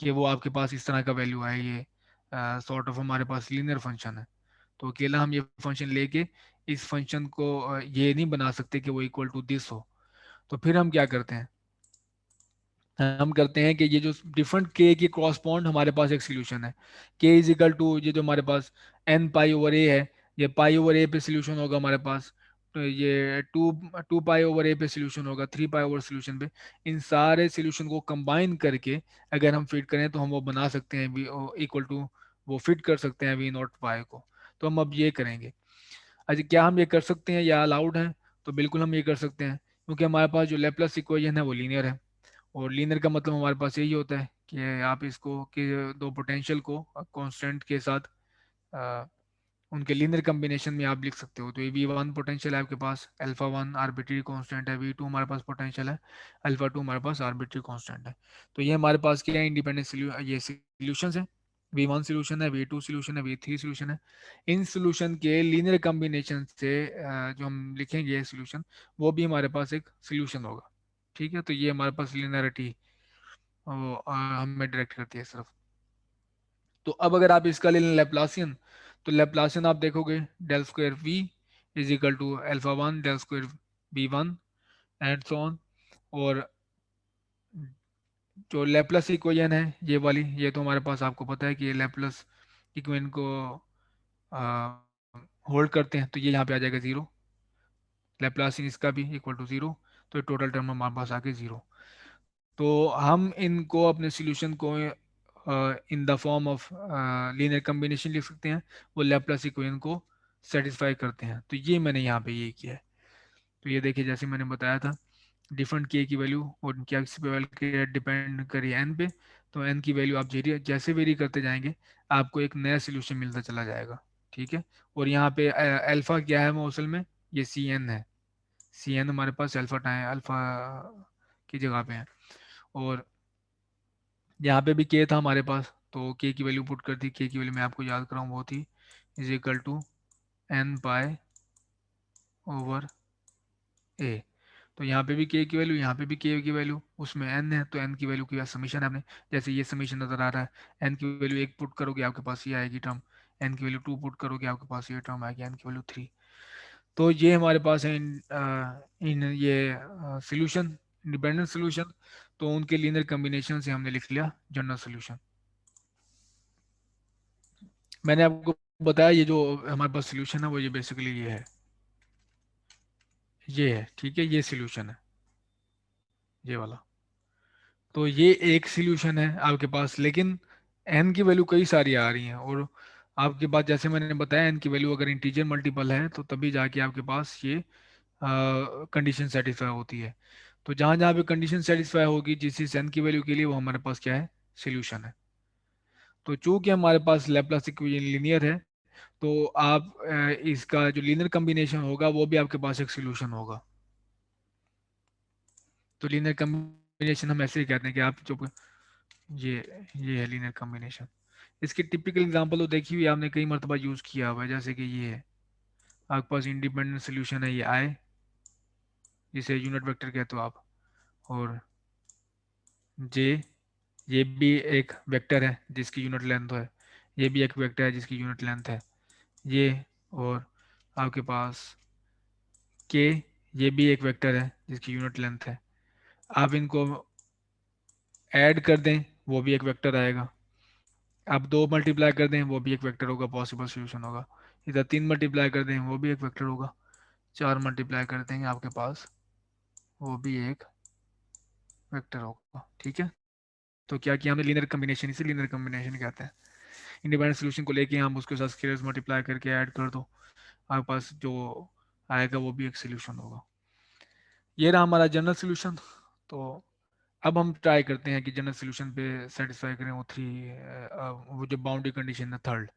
कि वो आपके पास इस तरह का वैल्यू आए, ये सॉर्ट ऑफ हमारे पास लीनियर फंक्शन है। तो अकेला हम ये फंक्शन लेके इस फंक्शन को ये नहीं बना सकते कि वो इक्वल टू दिस हो। तो फिर हम क्या करते हैं, हम करते हैं कि ये जो डिफरेंट के की क्रॉसपॉन्ड हमारे पास एक सोल्यूशन है, के इज इक्वल टू ये जो हमारे पास एन पाई ओवर ए है, ये पाई ओवर ए पे सोल्यूशन होगा हमारे पास। तो ये टू टू पाई ओवर ए पे सोल्यूशन होगा, थ्री पाई ओवर सोल्यूशन पे। इन सारे सोल्यूशन को कंबाइन करके अगर हम फिट करें तो हम वो बना सकते हैं वी इक्वल टू, वो फिट कर सकते हैं वी नॉट पाई को। तो हम अब ये करेंगे। अच्छा, क्या हम ये कर सकते हैं या अलाउड है? तो बिल्कुल हम ये कर सकते हैं, क्योंकि हमारे पास जो लेप्लस इक्वेशन है वो लीनियर है। और लीनियर का मतलब हमारे पास यही होता है कि आप इसको कि दो पोटेंशियल को कांस्टेंट के साथ अ, उनके लीनियर कॉम्बिनेशन में आप लिख सकते हो। तो ये V1 पोटेंशियल है आपके पास, अल्फा वन आर्बिट्री कांस्टेंट है, V2 हमारे पास पोटेंशियल है, अल्फा टू हमारे पास आर्बिट्री कांस्टेंट है। तो ये हमारे पास क्या है, इंडिपेंडेंट ये सॉल्यूशंस है। V1 सॉल्यूशन है, V2 सॉल्यूशन है, V3 सॉल्यूशन है। इन सॉल्यूशन के लीनियर कॉम्बिनेशन से जो हम लिखेंगे सॉल्यूशन, वो भी हमारे पास एक सॉल्यूशन होगा। ठीक है, तो ये हमारे पास लिनियरिटी वो हमें डायरेक्ट करती है सिर्फ। तो अब अगर आप इसका ले लें लेप्लासियन, तो लेप्लासियन आप देखोगे del square V is equal to alpha one del square b one and so on. और जो लेप्लस इक्वेशन है ये वाली, ये तो हमारे पास आपको पता है कि ये लेप्लस इक्वेशन को होल्ड करते हैं, तो ये यहाँ पे आ जाएगा जीरो, लेप्लासियन इसका भी इक्वल टू जीरो। तो टोटल टर्म हमारे पास आ गए जीरो। तो हम इनको अपने सॉल्यूशन को in the form of linear combination लिख सकते हैं, वो लैप्लस इक्वेशन को सेटिस्फाई करते हैं। तो ये मैंने यहाँ पे ये किया है। तो ये देखिए जैसे मैंने बताया था, डिफरेंट के की वैल्यू और क्या किसी पे वैल्यू डिपेंड करिए एन पे। तो एन की वैल्यू आप जैसे वेरी करते जाएंगे आपको एक नया सोल्यूशन मिलता चला जाएगा। ठीक है, और यहाँ पे अल्फा क्या है असल में, ये सी एन है। सी एन हमारे पास अल्फा टाइम अल्फा की जगह पे है। और यहाँ पे भी के था हमारे पास, तो के की वैल्यू पुट कर दी, के की वैल्यू मैं आपको याद कराऊँ वो थी is equal to N pi over A. तो यहाँ पे भी के की वैल्यू, यहाँ पे भी के की वैल्यू, उसमें एन है तो एन की वैल्यू की समीशन है आपने, जैसे ये समीशन नजर आ रहा है, एन की वैल्यू एक पुट करोगे आपके पास ये आएगी टर्म, एन की वैल्यू टू पुट करोगे आपके पास ये टर्म आएगी, एन की वैल्यू थ्री। तो ये हमारे पास है इन ये सोल्यूशन, इंडिपेंडेंट सोल्यूशन। तो उनके लीनियर कम्बिनेशन से हमने लिख लिया जनरल सोल्यूशन। मैंने आपको बताया ये जो हमारे पास सोल्यूशन है वो ये बेसिकली ये है, ठीक है, ये सोल्यूशन है ये वाला। तो ये एक सोल्यूशन है आपके पास, लेकिन एन की वैल्यू कई सारी आ रही हैं, और आपके पास जैसे मैंने बताया एन की वैल्यू अगर इंटीजर मल्टीपल है तो तभी जाके आपके पास ये कंडीशन सेटिस्फाई होती है। तो जहाँ जहाँ पे कंडीशन सेटिस्फाई होगी जिस इस एन की वैल्यू के लिए, वो हमारे पास क्या है, सोल्यूशन है। तो चूंकि हमारे पास लैप्लास इक्वेशन लीनियर है, तो आप इसका जो लीनियर कम्बिनेशन होगा वो भी आपके पास एक सोल्यूशन होगा। तो लीनियर कम्बिनेशन हम ऐसे ही कहते हैं कि आप जो ये ये है लीनियर कम्बिनेशन। इसकी टिपिकल एग्जांपल तो देखी हुई आपने, कई मरतबा यूज किया हुआ है, जैसे कि ये है आपके पास इंडिपेंडेंट सोल्यूशन है ये आई, जिसे यूनिट वेक्टर कहते हो आप, और जे, ये भी एक वेक्टर है जिसकी यूनिट लेंथ है, ये भी एक वेक्टर है जिसकी यूनिट लेंथ है ये, और आपके पास के, ये भी एक वेक्टर है जिसकी यूनिट लेंथ है। आप इनको ऐड कर दें वो भी एक वेक्टर आएगा, आप दो मल्टीप्लाई कर दें वो भी एक वेक्टर होगा, पॉसिबल सोल्यूशन होगा। इधर तीन मल्टीप्लाई कर दें वो भी एक वेक्टर होगा, चार मल्टीप्लाई कर देंगे आपके पास वो भी एक वेक्टर होगा, ठीक है। तो क्या किया हमने, लीनियर कम्बिनेशन, इसे लीनियर कम्बिनेशन कहते हैं। इंडिपेंडेंट सोल्यूशन को लेके हम उसके साथ स्केलर्स मल्टीप्लाई करके ऐड कर दो, आपके पास जो आएगा वो भी एक सोल्यूशन होगा। ये रहा हमारा जनरल सोल्यूशन। तो अब हम ट्राई करते हैं कि जनरल सोल्यूशन पे सेटिस्फाई करें वो थ्री, वो जो बाउंड्री कंडीशन है थर्ड।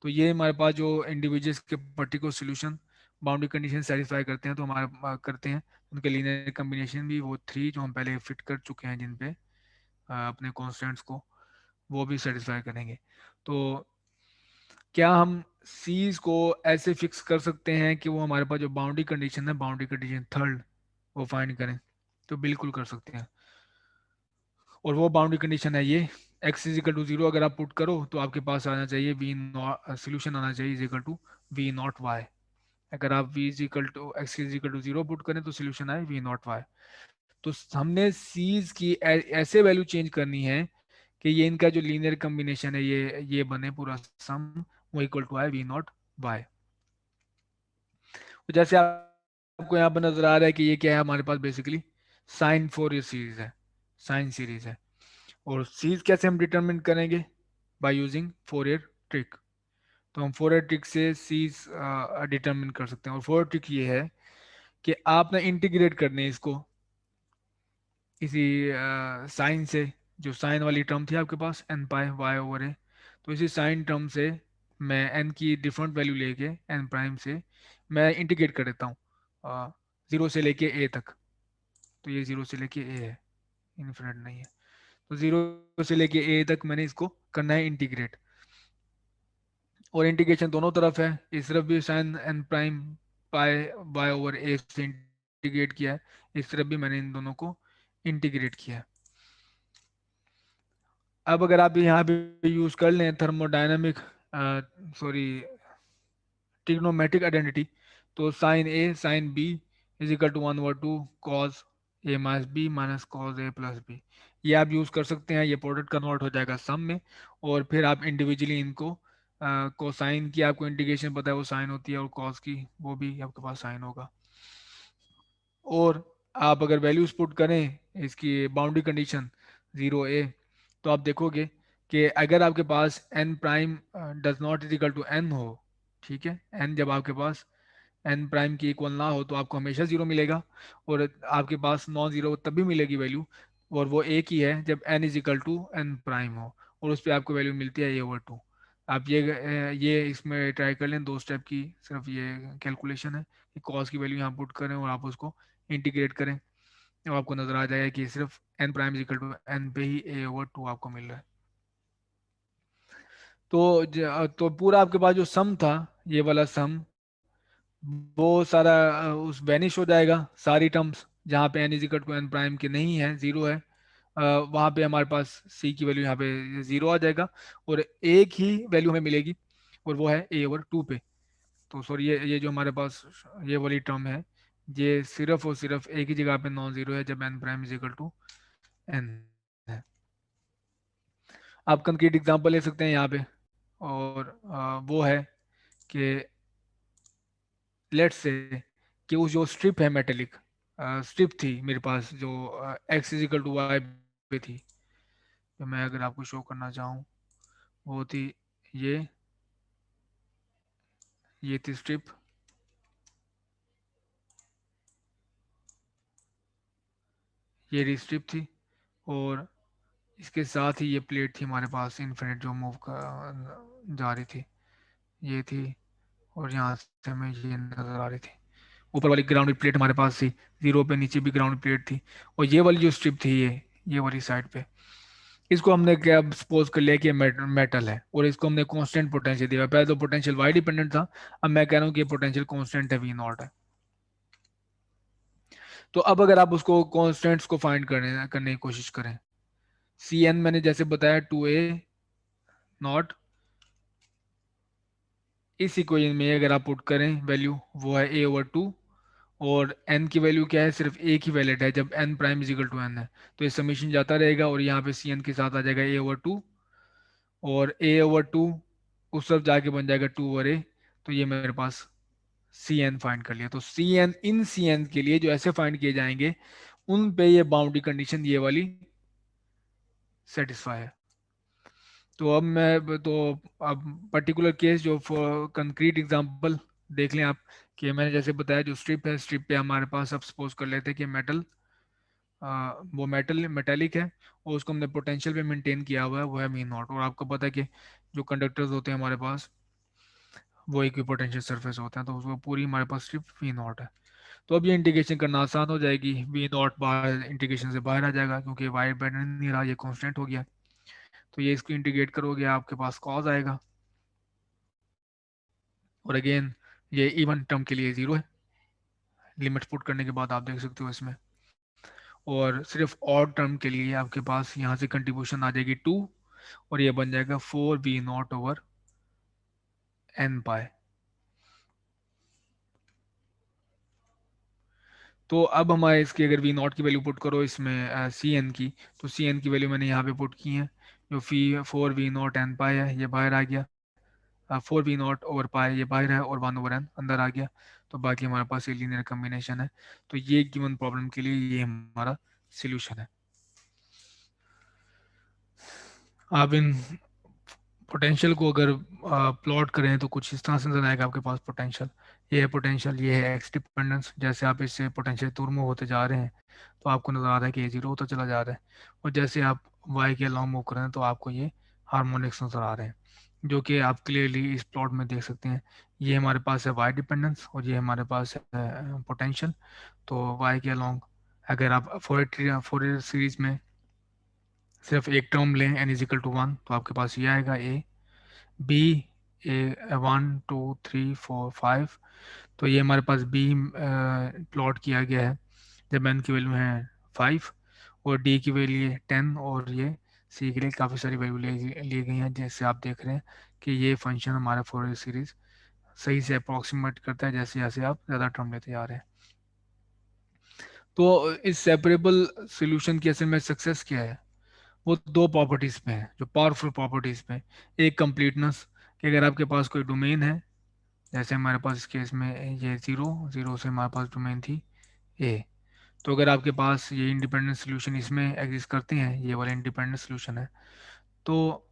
तो ये हमारे पास जो इंडिविजुअल्स के particular solution boundary condition satisfy करते हैं, तो हमारे करते हैं उनके लीनियर कम्बिनेशन भी वो थ्री जो हम पहले फिट कर चुके हैं जिन पे अपने कॉन्स्टेंट्स को, वो भी सेटिस्फाई करेंगे। तो क्या हम सीज को ऐसे फिक्स कर सकते हैं कि वो हमारे पास जो बाउंड्री कंडीशन है, बाउंड्री कंडीशन थर्ड, वो फाइंड करें? तो बिल्कुल कर सकते हैं। और वो बाउंड्री कंडीशन है ये, x is equal to zero अगर आप पुट करो तो आपके पास आना चाहिए वी नॉट, सोल्यूशन आना चाहिए is equal to V nought y. अगर आप v is equal to x is equal to zero put करें तो सोल्यूशन आए वी नॉट वाई। तो हमने सीज की ऐसे वैल्यू चेंज करनी है कि ये इनका जो लीनियर कम्बिनेशन है ये बने पूरा सम, वो इक्वल टू आए वी नॉट वाई। तो जैसे आपको यहाँ पर नजर आ रहा है कि ये क्या है हमारे पास, बेसिकली साइन फोरियर सीरीज है, साइन सीरीज है। और सीरीज कैसे हम डिटरमिन करेंगे, बाय यूजिंग फोरियर ट्रिक। तो हम फोरियर ट्रिक से सीरीज डिटरमिन कर सकते हैं, और फोरियर ट्रिक ये है कि आपने इंटीग्रेट करने हैं इसको इसी साइन से, जो साइन वाली टर्म थी आपके पास N pi Y over A, तो इसी साइन टर्म से मैं एन की डिफरेंट वैल्यू लेके एन प्राइम से मैं इंटीग्रेट कर देता हूँ जीरो से लेके ए तक। तो ये जीरो से लेके ए है, इन्फिनिट नहीं है। तो जीरो से लेके ए तक मैंने इसको करना है इंटीग्रेट, और इंटीग्रेशन दोनों तरफ है, इस तरफ भी sine N prime pi by over A से इंटीग्रेट किया है, इस तरफ भी मैंने इन दोनों को इंटीग्रेट किया है। अब अगर आप यहाँ पे यूज कर लें थर्मोडायनामिक, सॉरी, ट्रिग्नोमेट्रिक आइडेंटिटी, तो sine A sine B is equal to one over two cos A minus B minus cos A plus B, ये आप यूज कर सकते हैं। ये प्रोडक्ट कन्वर्ट हो जाएगा सम में, और फिर आप इंडिविजुअली इनको कोसाइन की आपको इंटीग्रेशन पता है वो साइन होती है, और कॉस की वो भी आपके पास साइन होगा। और आप अगर वैल्यूज पुट करें इसकी बाउंड्री कंडीशन जीरो ए, तो आप देखोगे कि अगर आपके पास N prime does not is equal to N हो, ठीक है, एन जब आपके पास एन प्राइम की इक्वल ना हो तो आपको हमेशा जीरो मिलेगा, और आपके पास नॉन जीरो तभी मिलेगी वैल्यू, और वो एक ही है जब N is equal to N prime हो, और उस पर आपको वैल्यू मिलती है ए ओवर टू। आप ये इसमें ट्राई कर लें, दो स्टेप की सिर्फ ये कैलकुलेशन है कि कॉस की वैल्यू यहाँ पुट करें और आप उसको इंटीग्रेट करें, तो आपको नजर आ जाएगा कि सिर्फ N prime is equal to N पे ही ए ओवर टू आपको मिल रहा है। तो पूरा आपके पास जो सम था, ये वाला सम, वो सारा उस वैनिश हो जाएगा, सारी टर्म्स जहाँ पे n is equal to N prime के नहीं है, जीरो है, वहाँ पे हमारे पास c की वैल्यू यहाँ पे जीरो आ जाएगा, और एक ही वैल्यू हमें मिलेगी, और वो है a/2 पे। तो सॉरी, ये जो हमारे पास ये वाली टर्म है, ये सिर्फ और सिर्फ एक ही जगह पे नॉन जीरो है, जब n prime is equal to n है। आप कंक्रीट एग्जांपल ले सकते हैं यहाँ पे, और वो है कि लेट्स से कि वो जो स्ट्रिप है मेटेलिक स्ट्रिप थी मेरे पास, जो x is equal to Y पे थी, तो मैं अगर आपको शो करना चाहूँ, वो थी ये ये थी स्ट्रिप, ये रही स्ट्रिप थी, और इसके साथ ही ये प्लेट थी हमारे पास इन्फिनिट जो मूव जा रही थी, ये थी, और यहाँ से हमें ये नज़र आ रही थी। ऊपर वाली ग्राउंड प्लेट हमारे पास थी जीरो पे, नीचे भी ग्राउंड प्लेट थी, और ये वाली जो स्ट्रिप थी, ये वाली साइड पे, इसको हमने क्या सपोज कर लिया कि मेटल है, और इसको हमने कांस्टेंट पोटेंशियल दिया। पहले तो पोटेंशियल वाई डिपेंडेंट था, अब मैं कह रहा हूँ कि पोटेंशियल कांस्टेंट है, वी नॉट है। तो अब अगर आप उसको कांस्टेंट्स को फाइंड करने की कोशिश करें, सी एन मैंने जैसे बताया 2a नॉट, इस इक्वेशन में अगर आप पुट करें वैल्यू, वो है a/2, और n की वैल्यू क्या है, सिर्फ एक ही वैलिड है जब n prime is equal to n है, तो ये समीशन जाता रहेगा, और यहाँ पे सी एन के साथ आ जाएगा a/2, और a/2 उस तरफ जाके बन जाएगा 2/a। तो ये मेरे पास सी एन फाइंड कर लिया। तो सी एन, इन सी एन के लिए जो ऐसे फाइंड किए जाएंगे, उन पे ये बाउंड्री कंडीशन ये वाली सेटिस्फाई है। तो अब पर्टिकुलर केस जो कंक्रीट एग्जांपल देख लें आप, कि मैंने जैसे बताया जो स्ट्रिप है, स्ट्रिप पे हमारे पास अब सपोज कर लेते हैं कि वो मेटेलिक है, और उसको हमने पोटेंशियल पे मेंटेन किया हुआ है, वो है मीन नॉट। और आपको पता है कि जो कंडक्टर्स होते हैं हमारे पास, वो इक्विपोटेंशियल सरफेस होते हैं, तो उसको पूरी हमारे पास सिर्फ वी नॉट है। तो अब ये इंटीग्रेशन करना आसान हो जाएगी, वी नॉट बाहर इंटीग्रेशन से बाहर आ जाएगा, क्योंकि वाई बन नहीं रहा, ये कांस्टेंट हो गया। तो ये इसको इंटीग्रेट करोगे, आपके पास कॉज आएगा, और अगेन ये इवन टर्म के लिए जीरो है, लिमिट पुट करने के बाद आप देख सकते हो इसमें। और सिर्फ ऑड टर्म के लिए आपके पास यहाँ से कंट्रीब्यूशन आ जाएगी 2, और ये बन जाएगा 4v0/n पाई। तो अब हमारे इसकी अगर वी नॉट की वैल्यू पुट करो इसमें सी एन की, तो सी एन की वैल्यू मैंने यहाँ पे पुट की है, जो फी 4v0/n पाई है, ये बाहर आ गया, 4v0/पाई ये बाहर है, और 1/n अंदर आ गया। तो बाकी हमारे पास ये लीनियर कम्बिनेशन है। तो ये गिवन प्रॉब्लम के लिए ये हमारा सोल्यूशन है। आप इन पोटेंशियल को अगर प्लॉट करें, तो कुछ इस तरह से नजर आएगा आपके पास पोटेंशियल। ये है पोटेंशियल, ये है एक्स डिपेंडेंस, जैसे आप इससे पोटेंशियल दूर मूव होते जा रहे हैं, तो आपको नजर आ रहा है कि ये जीरो होता चला जा रहा है, और जैसे आप वाई के अलॉन्ग मूव कर रहे हैं, तो आपको ये हार्मोनिक्स नजर आ रहे हैं, जो कि आप क्लियरली इस प्लॉट में देख सकते हैं। ये हमारे पास है वाई डिपेंडेंस, और ये हमारे पास है पोटेंशियल। तो वाई के अलॉन्ग अगर आप फोरियर सीरीज में सिर्फ एक टर्म लें, n इज इक्वल टू 1, तो आपके पास ये आएगा ए बी, ए 1 2 3 4 5। तो ये हमारे पास बी प्लॉट किया गया है जब n की वैल्यू है 5, और डी की वैल्यू है 10, और ये सी के लिए काफ़ी सारी वैल्यू ली गई हैं, जैसे आप देख रहे हैं कि ये फंक्शन हमारा फोरियर सीरीज सही से अप्रॉक्सीमेट करता है जैसे जैसे आप ज़्यादा टर्म लेते जा रहे हैं। तो इस सेपरेबल सोल्यूशन की असल में सक्सेस क्या है, वो दो प्रॉपर्टीज पे है, जो पावरफुल प्रॉपर्टीज पे। एक कंप्लीटनेस, कि अगर आपके पास कोई डोमेन है, जैसे हमारे पास इस केस में ये जीरो, जीरो से हमारे पास डोमेन थी ए, तो अगर आपके पास ये इंडिपेंडेंट सोल्यूशन इसमें एग्जिस्ट करते हैं, ये वाला इंडिपेंडेंट सोल्यूशन है, तो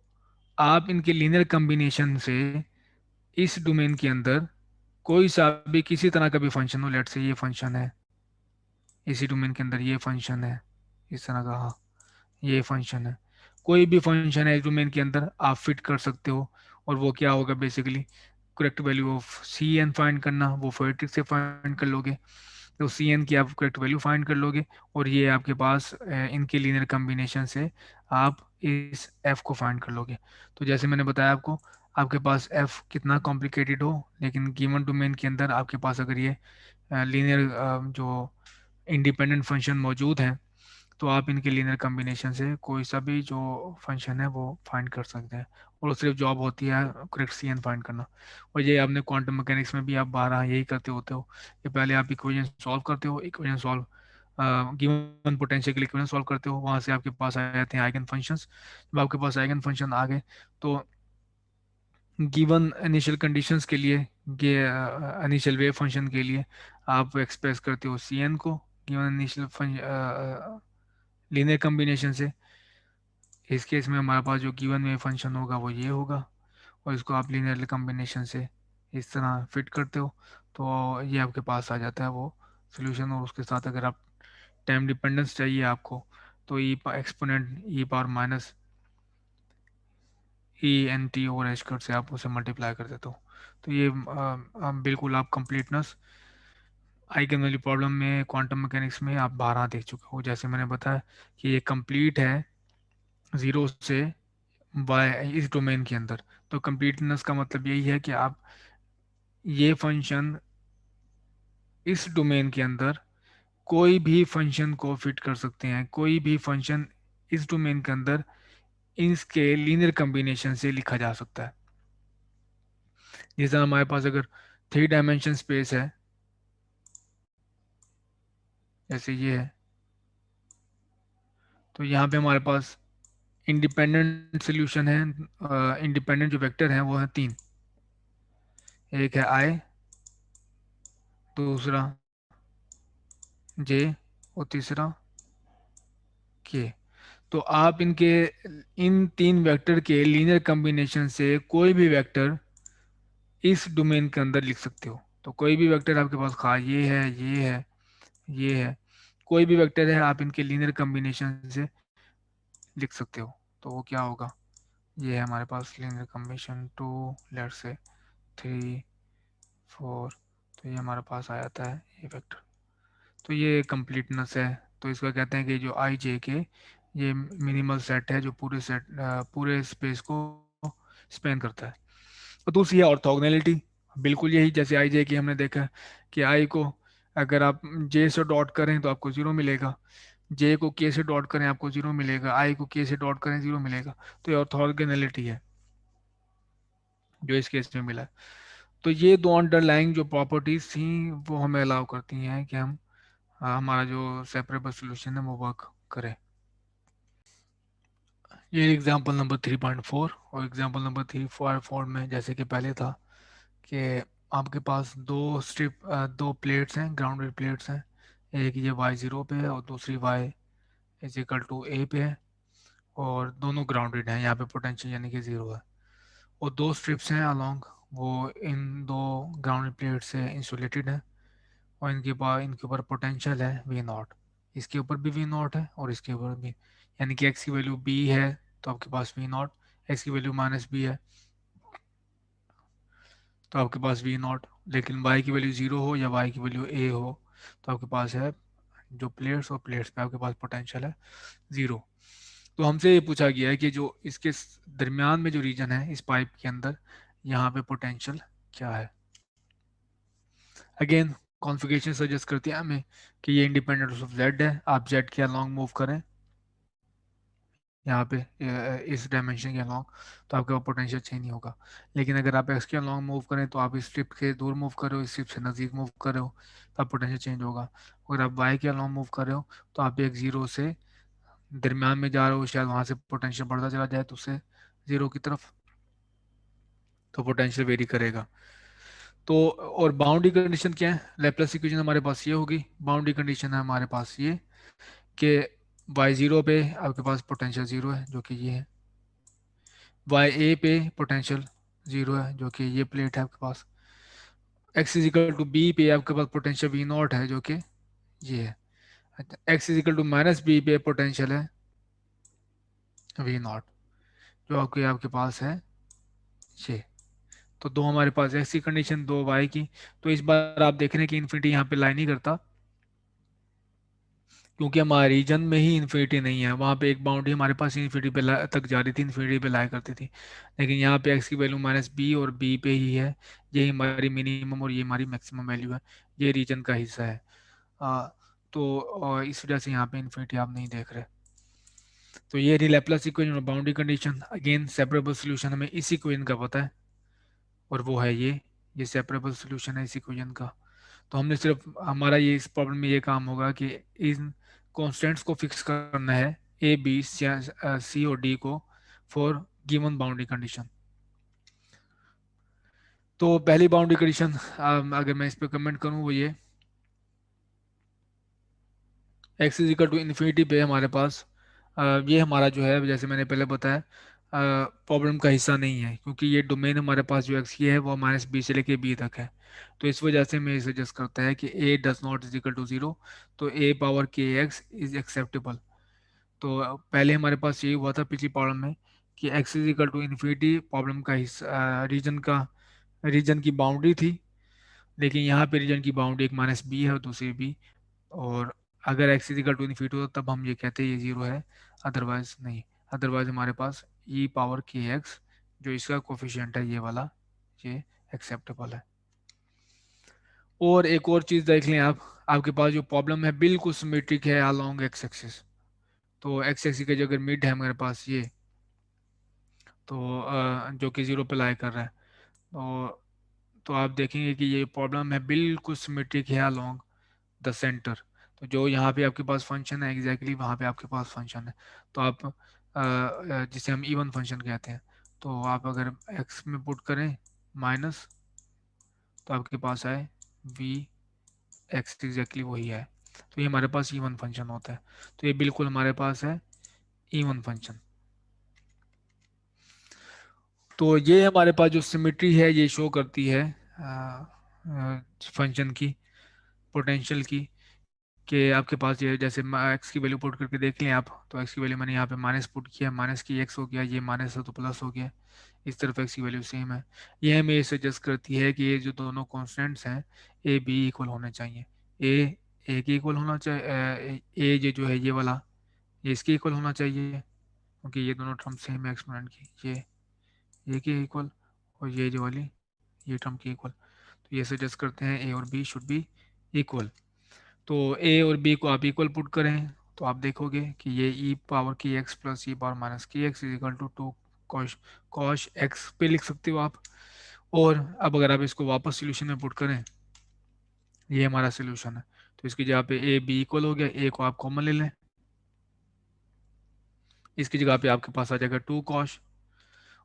आप इनके लीनियर कम्बिनेशन से इस डोमेन के अंदर कोई सा भी किसी तरह का भी फंक्शन हो, लेट से ये फंक्शन है, इसी डोमेन के अंदर ये फंक्शन है, इस तरह का, हाँ ये फंक्शन है, कोई भी फंक्शन है डोमेन के अंदर आप फिट कर सकते हो। और वो क्या होगा basically, correct value of C N find करना, वो फोएटिक से फाइंड कर लोगे, तो सी एन की आप करेक्ट वैल्यू फाइंड कर लोगे, और ये आपके पास इनके लीनियर कम्बिनेशन से आप इस एफ को फाइंड कर लोगे। तो जैसे मैंने बताया आपको, आपके पास एफ कितना कॉम्प्लिकेटेड हो, लेकिन गिवन डोमेन के अंदर आपके पास अगर ये लीनियर जो इंडिपेंडेंट फंक्शन मौजूद हैं, तो आप इनके लीनियर कम्बिनेशन से कोई सा भी जो फंक्शन है वो फाइंड कर सकते हैं, और वो सिर्फ जॉब होती है करेक्ट सी एन फाइंड करना। और ये आपने क्वांटम मैकेनिक्स में भी आप बारह यही करते होते हो, कि पहले आप इक्वेशन सॉल्व करते हो, इक्वेशन सॉल्व गिवन पोटेंशियल के लिए इक्वेशन सॉल्व करते हो, वहाँ से आपके पास आ जाते हैं आइगन फंक्शंस। जब आपके पास आइगन फंक्शन आ गए, तो गिवन इनिशियल कंडीशंस के लिए, इनिशियल वेव फंक्शन के लिए आप एक्सप्रेस करते हो सी एन को गिवन इनिशियल लीनियर कम्बिनेशन से। इस केस में हमारे पास जो गिवन वेव फंक्शन होगा वो ये होगा, और इसको आप लीनियर कम्बिनेशन से इस तरह फिट करते हो, तो ये आपके पास आ जाता है वो सोल्यूशन। और उसके साथ अगर आप टाइम डिपेंडेंस चाहिए आपको, तो E exponent E power minus E N T over H cut से आप उसे मल्टीप्लाई कर देते हो। तो ये बिल्कुल आप कंप्लीटनेस आइगन वैल्यू प्रॉब्लम में क्वांटम मैकेनिक्स में आप 12 देख चुके हो। जैसे मैंने बताया कि ये कंप्लीट है जीरो से वाई इस डोमेन के अंदर। तो कंप्लीटनेस का मतलब यही है कि आप ये फंक्शन इस डोमेन के अंदर कोई भी फंक्शन को फिट कर सकते हैं, कोई भी फंक्शन इस डोमेन के अंदर इसके लीनियर कम्बिनेशन से लिखा जा सकता है। जैसे हमारे पास अगर थ्री डायमेंशन स्पेस है, जैसे ये है, तो यहाँ पे हमारे पास इंडिपेंडेंट सोल्यूशन है। इंडिपेंडेंट जो वेक्टर हैं वो है तीन, एक है आई, दूसरा जे, और तीसरा के। तो आप इनके इन तीन वेक्टर के लीनियर कम्बिनेशन से कोई भी वेक्टर इस डोमेन के अंदर लिख सकते हो। तो कोई भी वेक्टर आपके पास, खा ये है, ये है, ये है, कोई भी वेक्टर है, आप इनके लीनियर कम्बिनेशन से लिख सकते हो। तो वो क्या होगा, ये है हमारे पास linear combination two, let's say three, four, तो ये हमारे पास आ जाता है ये वेक्टर। तो ये कंप्लीटनेस है। तो इसको कहते हैं कि जो आई जे के ये मिनिमल सेट है जो पूरे सेट पूरे स्पेस को स्पेन करता है। और दूसरी है ऑर्थोगोनैलिटी। बिल्कुल यही जैसे आई जे की हमने देखा कि आई को अगर आप जे से डॉट करें तो आपको जीरो मिलेगा, जे को के से डॉट करें आपको जीरो मिलेगा, आई को के से डॉट करें जीरो मिलेगा। तो ये ऑर्थोगोनैलिटी है जो इस केस में मिला है। तो ये दो अंडरलाइंग जो प्रॉपर्टीज थी वो हमें अलाउ करती हैं कि हम हमारा जो सेपरेबल सोल्यूशन है वो वर्क करे। ये एग्जांपल नंबर 3.4। और एग्जांपल नंबर 3.4 में जैसे कि पहले था कि आपके पास दो प्लेट्स हैं, ग्राउंडेड प्लेट्स हैं। एक ये y0 पे है और दूसरी y is equal to a पे है, और दोनों ग्राउंडेड हैं, यहाँ पे पोटेंशियल यानी कि ज़ीरो है। और दो स्ट्रिप्स हैं अलोंग, वो इन दो ग्राउंडेड प्लेट से इंसुलेटेड हैं, और इनके ऊपर पोटेंशियल है वी नॉट। इसके ऊपर भी वी नॉट है और इसके ऊपर भी, यानी कि एक्स की वैल्यू बी है तो आपके पास वी नॉट, एक्स की वैल्यू माइनस बी है तो आपके पास वी नॉट। लेकिन वाई की वैल्यू जीरो हो या वाई की वैल्यू ए हो, तो आपके पास है जो प्लेट्स, और प्लेट्स पे आपके पास पोटेंशियल है जीरो। तो हमसे ये पूछा गया है कि जो इसके दरमियान में जो रीजन है इस पाइप के अंदर, यहाँ पे पोटेंशियल क्या है। अगेन कॉन्फ़िगरेशन सजेस्ट करती है हमें कि ये इंडिपेंडेंट ऑफ जेड है, आप जेड के अलॉन्ग मूव करें यहाँ पे इस डायमेंशन के अलॉन्ग, तो आपके पास पोटेंशियल चेंज नहीं होगा। लेकिन अगर आप एक्स के अलॉन्ग मूव करें तो आप इस स्ट्रिप के दूर मूव कर रहे हो, इस स्ट्रिप से नज़दीक मूव कर रहे हो, तो आप पोटेंशियल चेंज होगा। अगर आप वाई के अलॉन्ग मूव कर रहे हो तो आप एक जीरो से दरमियान में जा रहे हो, शायद वहाँ से पोटेंशियल बढ़ता चला जाए तो उससे जीरो की तरफ, तो पोटेंशियल वेरी करेगा। तो और बाउंड्री कंडीशन क्या है, लेप्लेस इक्वेशन हमारे पास ये होगी। बाउंड्री कंडीशन है हमारे पास ये कि वाई जीरो पे आपके पास पोटेंशियल जीरो है जो कि ये है, वाई ए पे पोटेंशियल जीरो है जो कि ये प्लेट है आपके पास, एक्स इजिकल टू बी पे आपके पास पोटेंशियल वी नॉट है जो कि ये है, X is equal to minus B पे पोटेंशियल है वी नॉट जो आपके आपके पास है ये। तो दो हमारे पास एक्स की कंडीशन, दो वाई की। तो इस बार आप देख रहे हैं कि इन्फिनिटी यहाँ पे लाई नहीं करता, क्योंकि हमारे रीजन में ही इन्फिनिटी नहीं है। वहाँ पे एक बाउंड्री हमारे पास इन्फिनिटी पे तक जा रही थी, इन्फिनिटी पे लाया करती थी। लेकिन यहाँ पे एक्स की वैल्यू -b और b पे ही है। यही हमारी मिनिमम और ये हमारी मैक्सिमम वैल्यू है। ये रीजन का हिस्सा है। आ, तो इस वजह से यहाँ पे इन्फिनिटी आप नहीं देख रहे। तो ये रही लैप्लास इक्वेशन और boundary condition. Again separable solution हमें इसी इक्वेशन का पता है, और वो है ये सेपरेबल सोल्यूशन है इस इक्वेशन का। तो हमने सिर्फ हमारा ये इस प्रॉब्लम में ये काम होगा कि इन कॉन्स्टेंट्स को फिक्स करना है, ए बी सी और डी को, फॉर गिवन बाउंड्री कंडीशन। तो पहली बाउंड्री कंडीशन अगर मैं इस पे कमेंट करूं वो ये, X is equal to infinity पे हमारे पास ये हमारा जो है, जैसे मैंने पहले बताया, प्रॉब्लम का हिस्सा नहीं है, क्योंकि ये डोमेन हमारे पास जो एक्स की है वो -b से लेके b तक है। तो इस वजह से मैं सजेस्ट करता है कि a does not is equal to 0, तो a power k x is acceptable. तो पहले हमारे पास यही हुआ था पिछली प्रॉब्लम में कि x is equal to infinity problem का हिस्सा, रीजन की बाउंड्री थी। लेकिन यहाँ पे रीजन की बाउंड्री एक -b है और दूसरी b। और अगर एक्स इजिकल टू इन्फिनिटी हो तब हम ये कहते हैं ये जीरो है, अदरवाइज नहीं। अदरवाइज हमारे पास ई पावर के एक्स जो इसका कोफिशिएंट है ये वाला, ये एक्सेप्टेबल है। और एक और चीज़ देख लें आप, आपके पास जो प्रॉब्लम है बिल्कुल सिमेट्रिक है अलोंग एक्स एक्सिस। तो एक्स एक्सिस के जो अगर मिड है मेरे पास ये, तो जो कि जीरो पे लाई कर रहा है, तो आप देखेंगे कि ये प्रॉब्लम है बिल्कुल सिमेट्रिक है अलोंग द सेंटर। तो जो यहाँ पे आपके पास फंक्शन है एग्जैक्टली वहाँ पे आपके पास फंक्शन है। तो आप जिसे हम इवन फंक्शन कहते हैं, तो आप अगर एक्स में पुट करें माइनस, तो आपके पास आए वी एक्स एग्जैक्टली वही है। तो ये हमारे पास इवन फंक्शन होता है। तो ये बिल्कुल हमारे पास है इवन फंक्शन। तो ये हमारे पास जो सिमेट्री है ये शो करती है फंक्शन की पोटेंशियल की, कि आपके पास ये जैसे एक्स की वैल्यू पुट करके देख लें आप, तो एक्स की वैल्यू मैंने यहाँ पे माइनस पुट किया, माइनस की एक्स हो गया, ये माइनस है तो प्लस हो गया। इस तरफ एक्स की वैल्यू सेम है। ये हमें सजेस्ट करती है कि ये जो दोनों कॉन्स्टेंट्स हैं ए बी इक्वल होने चाहिए। ए ए के इक्वल होना चाहिए, ए ये जो है ये वाला, ये इसके इक्वल होना चाहिए, क्योंकि ये दोनों टर्म सेम है एक्सपोनेंट की। ये के इक्वल, और ये जो वाली ये टर्म की इक्वल। तो ये सजेस्ट करते हैं ए और बी शुड बी इक्वल। तो ए और बी को आप इक्वल पुट करें तो आप देखोगे कि ये ई पावर की X plus E power minus की X is equal to two cosh cosh X पे लिख सकते हो आप। और अब अगर आप इसको वापस सोल्यूशन में पुट करें, ये हमारा सोल्यूशन है। तो इसकी जगह पे ए बी इक्वल हो गया, ए को आप कॉमन ले लें, इसकी जगह पे आपके पास आ जाएगा टू कॉश,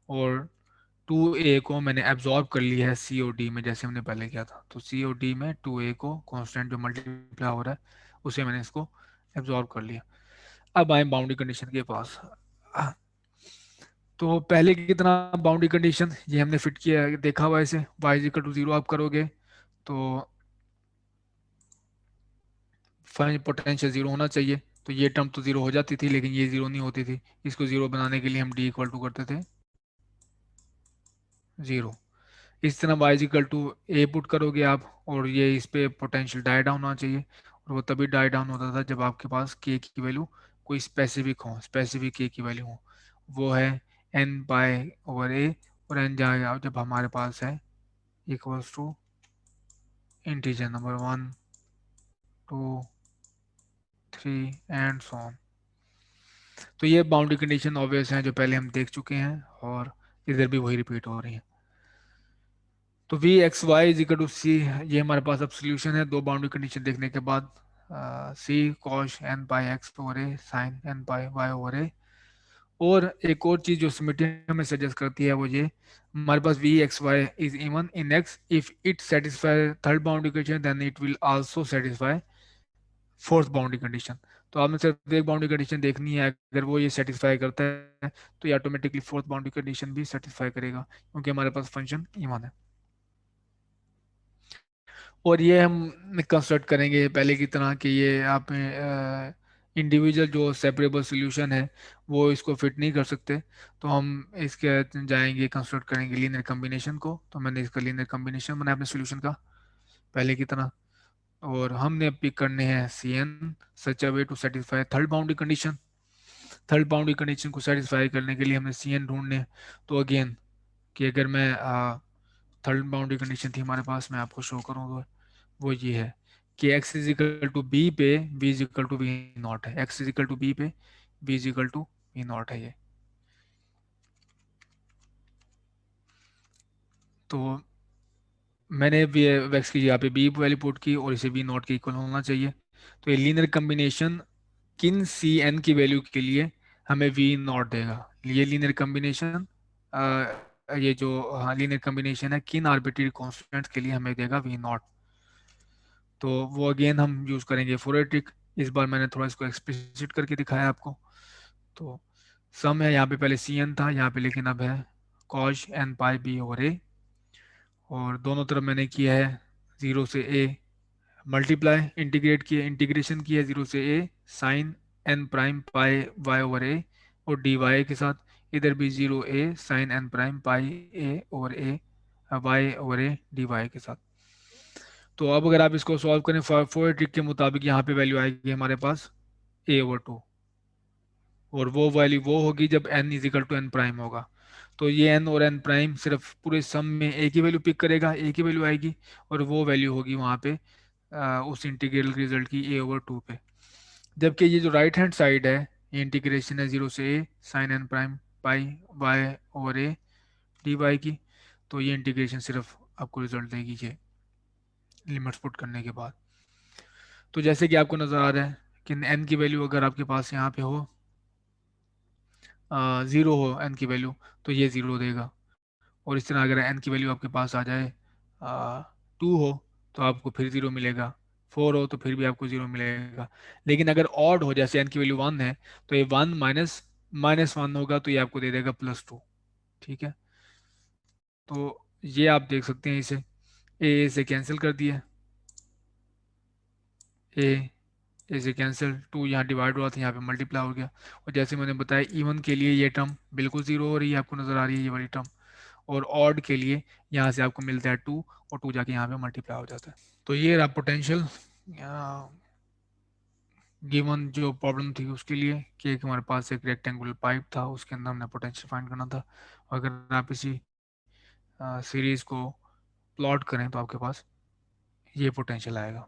और टू ए को मैंने एब्जॉर्ब कर लिया है सी ओ डी में जैसे हमने पहले किया था। तो सी ओ डी में टू ए को कांस्टेंट जो मल्टीप्लाई हो रहा है उसे मैंने इसको एब्जॉर्ब कर लिया। अब आए बाउंड्री कंडीशन के पास। तो पहले की तरह बाउंड्री कंडीशन ये हमने फिट किया है, देखा हुआ है इसे, y इक्वल टू जीरो आप करोगे तो फाइन पोटेंशियल जीरो होना चाहिए। तो ये टर्म तो जीरो हो जाती थी, लेकिन ये जीरो नहीं होती थी। इसको जीरो बनाने के लिए हम d इक्वल टू करते थे जीरो। इस तरह y equal to A put करोगे आप, और ये इस पे पोटेंशियल डाई डाउन होना चाहिए। और वो तभी डाई डाउन होता था जब आपके पास k की वैल्यू कोई स्पेसिफिक हो, स्पेसिफिक k की वैल्यू हो। वो है n पाई ओवर a, और n जाएगा जब हमारे पास है equals to integer number 1 2 3 and so on. तो ये बाउंड्री कंडीशन ऑब्वियस हैं जो पहले हम देख चुके हैं, और इधर भी वही रिपीट हो रही हैं। तो V x Y is equal to C, ये हमारे पास अब सोल्यूशन है दो बाउंड्री कंडीशन देखने के बाद। सी cosh N pi x over A sine N pi Y over A. और एक और चीज जो सिमेट्री हमें सजेस्ट करती है वो ये, हमारे पास V x Y is even in x if it satisfy third boundary condition then it will also satisfy fourth boundary condition. तो आपने सिर्फ एक बाउंड्री कंडीशन देखनी है, अगर वो ये सेटिस्फाई करता है तो ये ऑटोमेटिकली फोर्थ बाउंड्री कंडीशन भी सेटिस्फाई करेगा, क्योंकि हमारे पास फंक्शन इवन है। और ये हम कंस्ट्रक्ट करेंगे पहले की तरह कि ये आप इंडिविजुअल जो सेपरेबल सॉल्यूशन है वो इसको फिट नहीं कर सकते। तो हम इसके जाएंगे कंस्ट्रक्ट करेंगे लीनियर कॉम्बिनेशन को। तो मैंने इसका लीनियर कॉम्बिनेशन बनाया अपने सॉल्यूशन का पहले की तरह। और हमने पिक करने हैं C N such a way to satisfy third boundary condition. Third boundary condition को सेटिस्फाई करने के लिए हमें सी एन ढूंढने हैं। तो अगेन कि अगर मैं थर्ड बाउंड्री कंडीशन थी हमारे पास, मैं आपको शो करूँ तो वो ये है कि x is equal to B पे v is equal to V naught है। x is equal to B पे v is equal to V naught है ये। तो मैंने x की जगह पे b वैल्यू पुट की और इसे v नॉट के इक्वल होना चाहिए। तो ये लीनियर कम्बिनेशन किन सी एन की वैल्यू के लिए हमें वी नॉट देगा। ये लीनियर कम्बिनेशन ये जो हाँ लीनियर कम्बिनेशन है किन आर्बिट्री कॉन्स्टेंट्स के लिए हमें देगा वी नॉट। तो वो अगेन हम यूज करेंगे फोरियर ट्रिक। इस बार मैंने थोड़ा इसको एक्सप्लिसिट करके दिखाया आपको। तो सम है यहाँ पे, पहले सी एन था यहाँ पे, लेकिन अब है cosh N pi B over A. और दोनों तरफ मैंने किया है जीरो से ए मल्टीप्लाई इंटीग्रेट किया, इंटीग्रेशन किया जीरो से ए sine N prime pi Y over A और डी वाई के साथ। इधर भी zero A sine N prime pi A over A Y over A D Y के साथ। तो अब अगर आप इसको सॉल्व करें फोर ट्रिक के मुताबिक, यहाँ पे वैल्यू आएगी हमारे पास ए ओवर टू। और वो वैल्यू वो होगी जब n is equal to N prime होगा। तो ये n और n प्राइम सिर्फ पूरे सम में एक ही वैल्यू पिक करेगा, एक ही वैल्यू आएगी। और वो वैल्यू होगी वहाँ पे उस इंटीग्रल रिजल्ट की ए ओवर टू पे। जबकि ये जो राइट हैंड साइड है, ये इंटीग्रेशन है जीरो से ए sine N prime pi Y over A D y की। तो ये इंटीग्रेशन सिर्फ आपको रिजल्ट देगी ये लिमिट्स पुट करने के बाद। तो जैसे कि आपको नज़र आ रहा है कि n की वैल्यू अगर आपके पास यहाँ पे हो ज़ीरो हो n की वैल्यू, तो ये ज़ीरो देगा। और इस तरह अगर n की वैल्यू आपके पास आ जाए टू हो तो आपको फिर ज़ीरो मिलेगा, फोर हो तो फिर भी आपको ज़ीरो मिलेगा। लेकिन अगर ऑड हो, जैसे n की वैल्यू वन है, तो ये वन माइनस माइनस वन होगा, तो ये आपको दे देगा प्लस टू। ठीक है। तो ये आप देख सकते हैं, इसे ए से कैंसिल कर दिया, ए ए से कैंसिल, टू यहाँ डिवाइड हुआ था यहाँ पे मल्टीप्लाई हो गया। और जैसे मैंने बताया इवन के लिए ये टर्म बिल्कुल ज़ीरो हो रही है, आपको नज़र आ रही है ये वाली टर्म। और ऑड के लिए यहाँ से आपको मिलता है टू, और टू जाके यहाँ पे मल्टीप्लाई हो जाता है। तो ये रहा पोटेंशियल गिवन जो प्रॉब्लम थी उसके लिए, कि एक हमारे पास एक रेक्टेंगुलर पाइप था, उसके अंदर हमने पोटेंशियल फाइंड करना था। अगर आप इसी सीरीज को प्लॉट करें तो आपके पास ये पोटेंशियल आएगा।